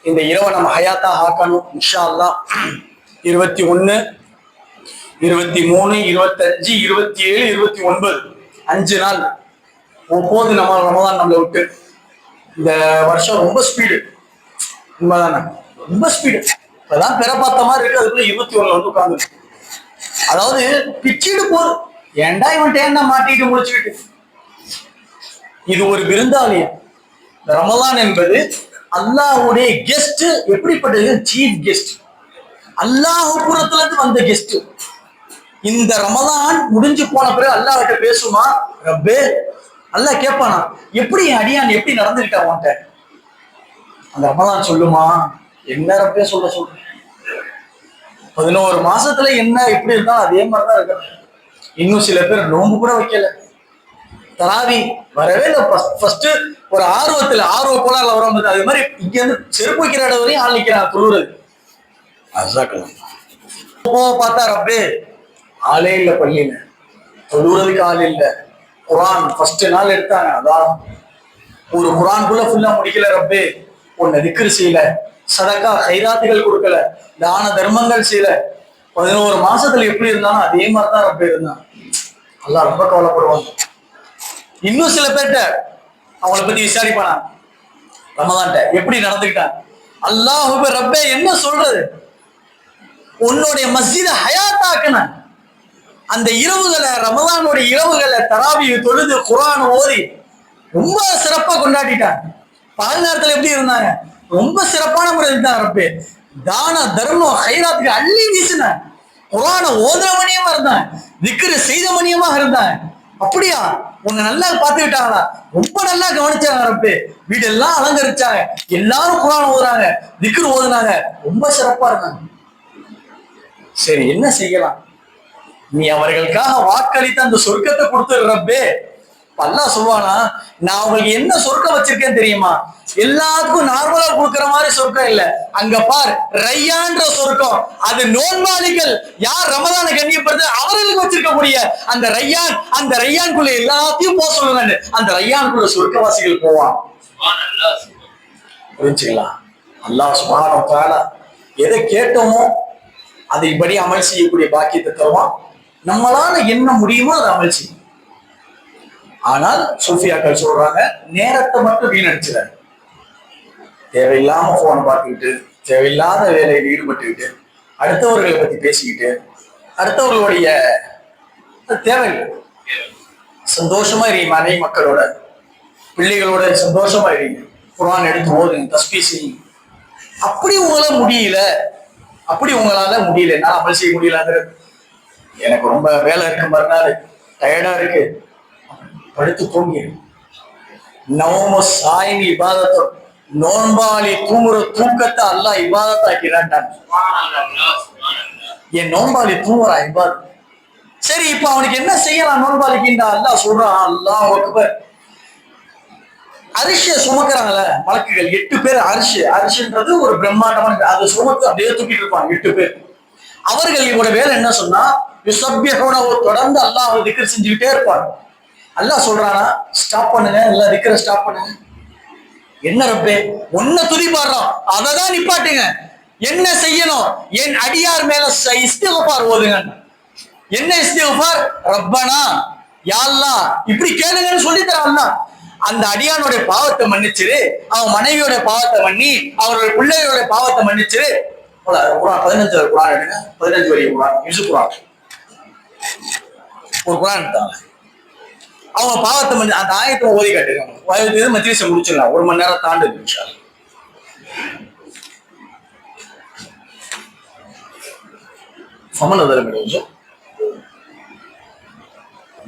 இந்த இரவை நம்ம ஹயாத்தா ஆக்கணும் இன்ஷா அல்லாஹ். 21, 23, 25, 27, 29 5 நாள் ஒவ்வொரு நம்ம ரமதான் நம்மளை விட்டு. இந்த வருஷம் ரொம்ப ஸ்பீடு, உண்மைதானே? ரொம்ப ஸ்பீடு. இப்பதான் பெற பார்த்த மாதிரி இருக்கு, அதுக்குள்ள 21 வந்து உட்கார்ந்து. அதாவது பிச்சுட்டு போகுது, ஏன்டா இவன் ஏன்டா மாட்டிட்டு முடிச்சுக்கிட்டு. இது ஒரு விருந்தாளியம். ரமலான் என்பது அல்லாஹ்வுடைய கெஸ்ட். எப்படிப்பட்டது? சீஃப் கெஸ்ட், அல்லாஹ் புறத்துல இருந்து வந்த கெஸ்ட். இந்த ரமலான் முடிஞ்சு போன பிறகு அல்லாஹ் கிட்ட பேசுமா, ரப்பே, அல்லாஹ் கேட்பானா, எப்படி அடியான் எப்படி நடந்துக்கிட்டா உன்ட்ட? அந்த ரமலான் சொல்லுமா, என்ன ரப்பே சொல்ற 11 மாசத்துல என்ன எப்படி இருந்தா அதே மாதிரிதான் இருக்க. இன்னும் சில பேர் நோன்பு கூட வைக்கல, தராவி வரவே இல்லை. ஃபர்ஸ்ட் ஒரு ஆர்வ கோளாறுல வரும். அது மாதிரி இங்க இருந்து செருப்பு வைக்கிற இடம் வரையும் ஆள் நிக்கிறாங்க தொழுறது. பார்த்தா ரப்பே ஆளே இல்லை, பள்ளியில தொழுறதுக்கு ஆள் இல்லை. குரான் ஃபர்ஸ்ட் நாள் எடுத்தாங்க, அதான் ஒரு குரான்குள்ள ஃபுல்லா முடிக்கல. ரப்பே உன்னை திக்ரு செய்யல, சதக்கா கைராத்துகள் கொடுக்கல, தான தர்மங்கள் செய்யல. 11 மாசத்துல எப்படி இருந்தாலும் அதே மாதிரிதான் ரப்பே இருந்தான். அல்லாஹ் ரொம்ப கவலைப்படுவாங்க. இன்னும் சில பேர்கிட்ட அவங்கள பத்தி விசாரிப்பானா, ரமலான்ட்ட எப்படி நடந்துக்கிட்டான். அல்லாஹ் ரப்பே என்ன சொல்றது, உன்னுடைய மஸ்ஜித ஹயாத்தாக்குன அந்த இரவுகளை, ரமலானுடைய இரவுகளை தராவி தொழுது குர்ஆன் ஓதி ரொம்ப சிறப்பா கொண்டாடிட்டாங்க. பகல் நேரத்துல எப்படி இருந்தாங்க, ரொம்ப சிறப்பான முறை இருந்தாங்க. ரப்பே தான தர்மம் ஹைராத்துக்கு அள்ளி வீசினாங்க. குர்ஆனை ஓதுற மணியமா இருந்தாங்க, திக்ரு செய்த மணியமாக இருந்தாங்க. அப்படியா, உன்னை நல்லா பார்த்துக்கிட்டாங்களா? ரொம்ப நல்லா கவனிச்சாங்க ரப்பே. வீடெல்லாம் அலங்கரிச்சாங்க, எல்லாரும் குர்ஆன் ஓதுறாங்க, திக்ரு ஓதுனாங்க, ரொம்ப சிறப்பா இருந்தாங்க. சரி, என்ன செய்யலாம்? நீ அவர்களுக்காக வாக்களித்து அந்த சொர்க்கத்தை கொடுத்துரு ரப்பே. அல்லாஹ் சொல்லுவானா, நான் உங்களுக்கு என்ன சொர்க்கம் வச்சிருக்கேன்னு தெரியுமா? எல்லாத்துக்கும் நார்மலா கொடுக்குற மாதிரி சொர்க்கம் இல்ல. அங்க பார், ரையான்ற சொர்க்கம். அது நோன்பாளிகள் யார் ரமலானை கண்ணியப்படுது அவர்களுக்கு வச்சிருக்கக்கூடிய அந்த ரையான், அந்த ரையான்குள்ள எல்லாத்தையும் போக சொல்லுங்க. அந்த ரையான்குள்ள சொர்க்கவாசிகள் போவான். புரிஞ்சுக்கலாம்? அல்லாஹ் சுப்ஹானஹு வ தஆலா எதை கேட்டோமோ அதை இப்படி அமல் செய்யக்கூடிய பாக்கியத்தை தருவான். நம்மளால என்ன முடியுமோ அதை அமல் செய்யும். ஆனால் சூஃபியாக்கள் சொல்றாங்க, நேரத்தை மட்டும் வீணடிச்சிடாரு. தேவையில்லாம போனை பார்த்துக்கிட்டு, தேவையில்லாத வேலையில் ஈடுபட்டுக்கிட்டு, அடுத்தவர்களை பத்தி பேசிக்கிட்டு, அடுத்தவர்களுடைய தேவைகள். சந்தோஷமா இருங்க, மனைவி மக்களோட பிள்ளைகளோட சந்தோஷமா இருங்க. குர்ஆன் எடுத்து ஓதுங்க, தஸ்பீஹ் செய்யுங்க. அப்படி உங்களால முடியல, என்னால அமல் செய்ய முடியல, எனக்கு ரொம்ப வேலை இருக்கு, மறுநாள் டயர்டா இருக்கு, படுத்து தூங்கி. நவம சாயின் இபாதத்தோ, நோன்பாளி தூங்குற தூக்கத்தை அல்லாஹ் இபாதத்தாக்கிறான். என் நோன்பாளி தூங்குறா இபாதத். சரி, இப்ப அவனுக்கு என்ன செய்யலாம்? நோன்பாளிக்கு அல்லாஹ் சொல்றான், அல்லாஹ் அக்பர். அரிசிய சுமக்கிறாங்கல்ல மலக்குகள் 8 பேர். அரிசின்றது ஒரு பிரம்மாண்டமான, அது சுமத்து அப்படியே தூக்கிட்டு இருப்பாங்க 8 பேர். அவர்களோட வேலை என்ன சொன்னா, தொடர்ந்து அல்லாஹ் திக்ர் செஞ்சுக்கிட்டே இருப்பாங்க. அல்லாஹ் சொல்றானா, ஸ்டாப் பண்ணுங்க, எல்லா திக்ர ஸ்டாப் பண்ணுங்க. என்ன ரப்பே, ஒன்ன துதி பாடுறோம், அததான் நிப்பாட்டுங்க. என்ன செய்யணும்? என் அடியார் மேல இஸ்திக்ஃபார் ஓதுங்க. என்ன இஸ்திக்ஃபார்? ரப்பனா யா அல்லாஹ் இப்படி கேளுங்கன்னு சொல்லி தர அல்லாஹ். அந்த அடியானுடைய பாவத்தை மன்னிச்சிரு, அவன் மனைவியோட பாவத்தை மன்னி, அவருடைய பிள்ளையோட பாவத்தை மன்னிச்சிரு. 15 குர்ஆன் எடுங்க, 15 வரி குர்ஆன், இசு குர்ஆன், ஒரு குர்ஆன் எடுத்தாங்க. அவங்க பாவத்தை மன்னி அந்த ஆயத்தை ஓதி காட்டுங்க. மஜ்லிஸை முடிச்சிடலாம், 1 மணி நேரம் தாண்டுது இன்ஷா அல்லாஹ். ஃபமன் அதல மேடோஜோ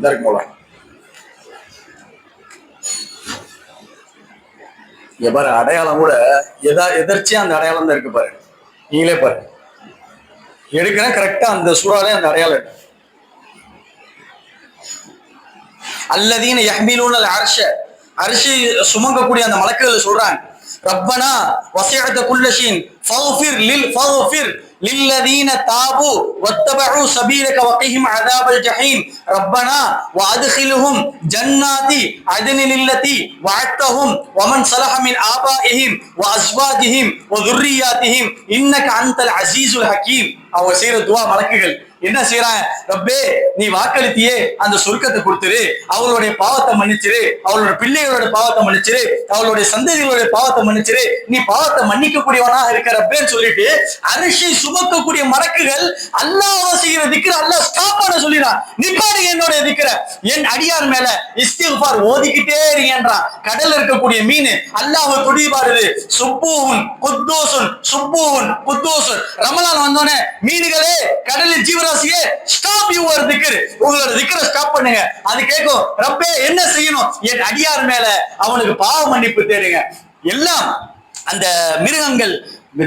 தர்க் மோலா பாரு, அடையாளம் கூட எதர்ச்சியா அந்த அடையாளம் தான் இருக்கு பாரு. நீங்களே பாரு, எடுக்கிறேன் கரெக்டா அந்த சூறாலே அந்த அடையாளம் இருக்கு. அல்லதீன யஹ்மிலூனல் அர்ஷ, அர்ஷை சுமங்கக்கூடிய அந்த மலக்குகள் சொல்றாங்க, ரப்பனா வஸிஅத குல்ல ஷைஇன் ஃபக்ஃபிர் للذين تابوا واتبعوا سبيلك وقهم عذاب الجحيم ربنا وادخلهم جنات عدن التي وعدتهم ومن صلح من آبائهم وأزواجهم وذرياتهم إنك أنت العزيز الحكيم. அவங்க செய்யற துவா மலக்குகள் என்ன செய்யறாங்க? ரப்பே, நீ வாக்களித்தியே அந்த சொர்க்கத்தை கொடுத்துரு, அவளுடைய பாவத்தை மன்னிச்சிரு, அவளோட பிள்ளைகளோட பாவத்தை மன்னிச்சிரு, அவளுடைய சந்ததிகளுடைய பாவத்தை மன்னிச்சிரு, நீ பாவத்தை மன்னிக்க கூடியவனாக இருக்கிற ரப்பேன்னு சொல்லிட்டு அரிசி சுமக்கக்கூடிய மலக்குகள் அல்லாஹ் செய்யற திக்ர அல்லாஹ் ஸ்டாப் பண்ண சொல்லிறான். நிப்பாடுங்க என்னுடைய திக்ர, என் அடியார் மேல இஸ்திக்ஃபார் ஓதிக்கிட்டே இருங்கன்றான். கடல்ல இருக்கக்கூடிய மீன் அல்லாஹ்வை துதி பாடுது, சுப்பூன் குத்தூசுன், சுப்பூன் குத்தூசுன். ரமலான் வந்தோடனே மீன்களே, கடலில் ஜீவராசியே, ஸ்டாப் யுவர் திக்ர், உங்களோட திக்ர ஸ்டாப் பண்ணுங்க. அது கேட்கும், ரப்பே என்ன செய்யணும்? என் அடியார் மேல அவனுக்கு பாவ மன்னிப்பு தேடுங்க. எல்லாம் அந்த மிருகங்கள்,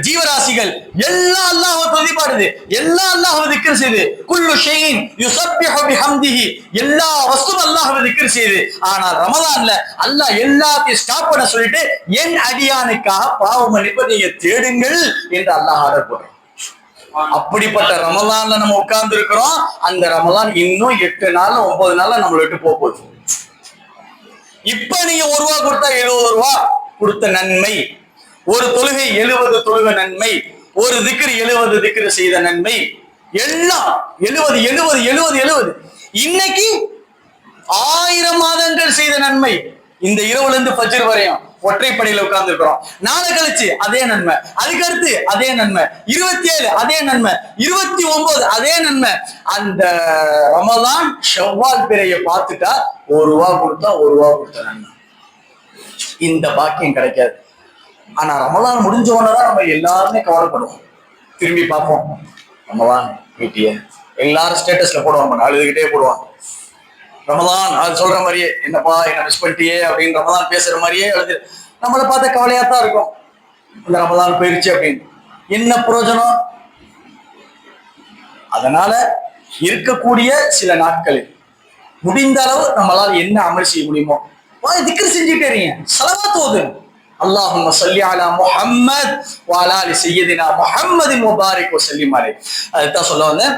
ஜீவராசிகள் எல்லாம் அல்லாஹ்வை துதி பாடுது, எல்லாம் அல்லாஹ்வை திக்ர் செய்து, குல்லு ஷைஇன் யுஸப்பிஹு பிஹம்திஹி, எல்லா வஸ்துவும் அல்லாஹ்வை திக்ர் செய்து. ஆனா ரமலான்ல அல்லாஹ் எல்லாத்தையும் ஸ்டாப் பண்ண சொல்லிட்டு, என் அடியானுக்காக பாவ மன்னிப்பை நீங்க தேடுங்கள் என்று அல்லாஹ் ஆர்டர் போடுறான். அப்படிப்பட்ட ரமலான்ல நம்ம உட்கார்ந்து இருக்கிறோம். அந்த ரமலான் இன்னும் 8 நாள் 9 நாள்ல நம்மளை விட்டு போகுது. இப்ப நீங்க 1 ரூபா கொடுத்தா 70 ரூபா கொடுத்த நன்மை, ஒரு தொழுகை 70 தொழுகை நன்மை, ஒரு திக்ர் 70 திக்ர் செய்த நன்மை, எல்லாம் 70. இன்னைக்கு 1000 மாதங்கள் செய்த நன்மை. இந்த இரவுல இருந்து ஃபஜ்ர் வரையும் ஒற்றைப்படையில உட்கார்ந்து இருக்கிறோம். நாளை கழிச்சு அதே நன்மை, அதுக்கு அடுத்து அதே நன்மை, 27 அதே நன்மை, 29 அதே நன்மை. அந்த ரமலான் ஷவ்வால் பிறையை பார்த்துட்டா 1 ரூபா கொடுத்தா 1 ரூபா கொடுத்த நன்மை. இந்த பாக்கியம் கிடைக்காது. ஆனா ரமலான் முடிஞ்ச உடனேதான் நம்ம எல்லாருமே கவலைப்படுவோம், திரும்பி பார்ப்போம். ரமலான் வீட்டிய எல்லாரும் ஸ்டேட்டஸ்ல போடுவாங்க, அழுதுகிட்டே போடுவாங்க. ரமலான் அது சொல்ற மாதிரியே, என்னப்பா என்ன மிஸ் பண்ணிட்டியே அப்படின்னு ரமலான் பேசுற மாதிரியே எழுது. நம்மளை பார்த்த கவலையாத்தான் இருக்கும், இந்த ரமலான் போயிருச்சு அப்படின்னு. என்ன பிரயோஜனம்? அதனால இருக்கக்கூடிய சில நாட்களில் முடிந்த அளவு நம்மளால் என்ன அமல் செய்ய முடியுமோ திக்ர் செஞ்சுட்டே இருங்க, ஸலவாத் ஓதுங்க. அல்லாஹும்ம ஸல்லி அலா முஹம்மத் வ அலா ஆலி சய்யிதினா முஹம்மதின் முபாரிக் வ ஸல்லிம் அலைஹி. அதுதான் சொல்ல வந்தேன்.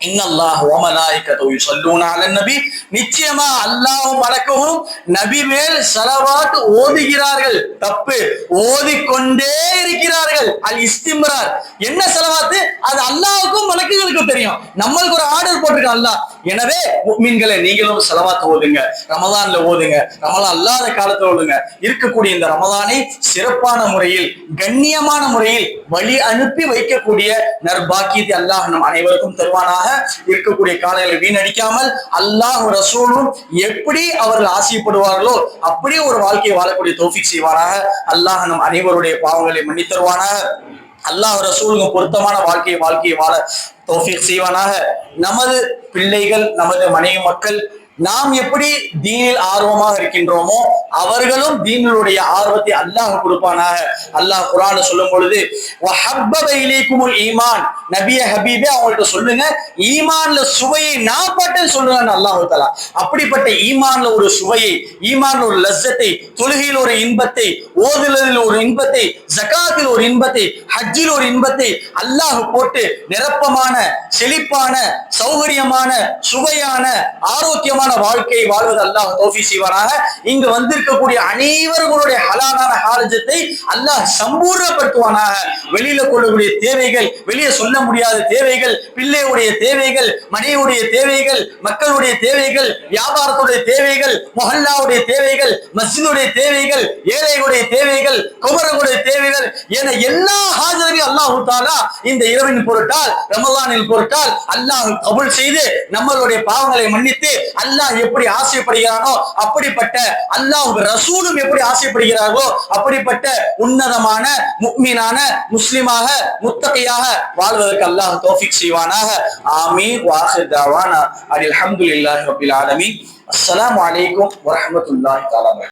இன்னல்லாஹு வ மலாயிகத்துஹு யுஸல்லூன அலன் நபி, நிச்சயமா அல்லாஹ்வும் மலக்குகளும் நபி மேல் ஸலவாத் ஓதுகிறார்கள். தப்பு, ஓதிக்கொண்டே இருக்கிறார்கள். அல் இஸ்திம்ரார். என்ன ஸலவாத்? அது அல்லாஹ்வுக்கும் மலக்குகளுக்கும் தெரியும். நம்மளுக்கு ஒரு ஆர்டர் போட்டிருக்கான் அல்லாஹ். எனவே முஃமின்களே, நீங்களும் ஸலவாத் ஓதுங்க, ரமலான்ல ஓதுங்க, ரமலான் அல்லாத காலத்துல ஓதுங்க. இருக்கக்கூடிய இந்த ரமலானை சிறப்பான முறையில், கண்ணியமான முறையில் வழி அனுப்பி வைக்கக்கூடிய நற்பாக்கியத்தை அல்லாஹ் நம் அனைவருக்கும் தருவானாக. இருக்கக்கூடிய காலங்களை வீணடிக்காமல் அல்லாஹ் ரசூலும் எப்படி அவர்கள் ஆசைப்படுவார்களோ அப்படியே ஒரு வாழ்க்கையை வாழக்கூடிய தௌஃபீக் செய்வானாக. அல்லாஹ் நம் அனைவருடைய பாவங்களை மன்னித் தருவானாக. அல்லாஹ் ரசூலுக்கு பொருத்தமான வாழ்க்கையை வாழ தௌஃபீக் செய்வானாக. நமது பிள்ளைகள், நமது மனைவி மக்கள் நாம் எப்படி தீனில் ஆர்வமாக இருக்கின்றோமோ அவர்களும் தீனுடைய ஆர்வத்தை அல்லாஹ் கொடுப்பானாக. அல்லாஹ் குர்ஆன்ல சொல்லும் பொழுது வஹப்பப இலைக்குமுல் ஈமான், நபியே ஹபீபே அவங்கள்ட்ட சொல்லுங்க ஈமான்ல சுவையை நான் பட்டேன்னு சொல்லுங்க அல்லாஹ் தஆலா. அப்படிப்பட்ட ஈமான்ல ஒரு சுவையை, ஈமான்ல ஒரு லஸ்ஸத்தை, தொழுகையில் ஒரு இன்பத்தை, ஓதுதலில் ஒரு இன்பத்தை, ஜகாத்தில் ஒரு இன்பத்தை, ஹஜ்ஜில் ஒரு இன்பத்தை அல்லாஹ் போட்டு நிரப்பமான, செழிப்பான, சௌகரியமான, சுவையான, ஆரோக்கியமான வாழ்க்கையை வாழ்வது அல்லாஹ் தௌஃபீக் செய்வானாக. இங்கு வந்திருக்கக்கூடிய அனைவர்களுடைய ஹலாலான ஹாஜத்தை அல்லாஹ் சம்பூர்ணப்படுத்துவானாக. வெளியில கொள்ளக்கூடிய தேவைகள், வெளியே சொல்ல முடியாத தேவைகள், பிள்ளையுடைய தேவைகள், மனைவியுடைய தேவைகள், மக்களுடைய தேவைகள், வியாபாரத்துடைய தேவைகள், மொஹல்லாவுடைய தேவைகள், மஸ்ஜிதுடைய தேவைகள், ஏழைகளுடைய தேவைகள், குமரனுடைய தேவைகள் என எல்லா ஹாஜரையும் அல்லாஹ் தஆலா இந்த இரவின் பொருட்டால், ரமலானின் பொருட்டால் அல்லாஹ் கபூல் செய்து நம்மளுடைய பாவங்களை மன்னித்து அல்லாஹ் எப்படி ஆசைப்படுகிறானோ அப்படிப்பட்ட அல்லாஹ் ரசூலும் எப்படி ஆசைப்படுகிறார்களோ அப்படிப்பட்ட உன்னதமான முஃமினான முஸ்லிமாக முத்தகையாக வாழ்வதற்கு அல்லாஹ் தௌஃபீக் செய்வானாக. ஆமீன். வாஹிர் தஅவானா அல்ஹம்துலில்லாஹி ரப்பில் ஆலமீன். அஸ்ஸலாமு அலைக்கும் வரஹ்மத்துல்லாஹி தஆலா.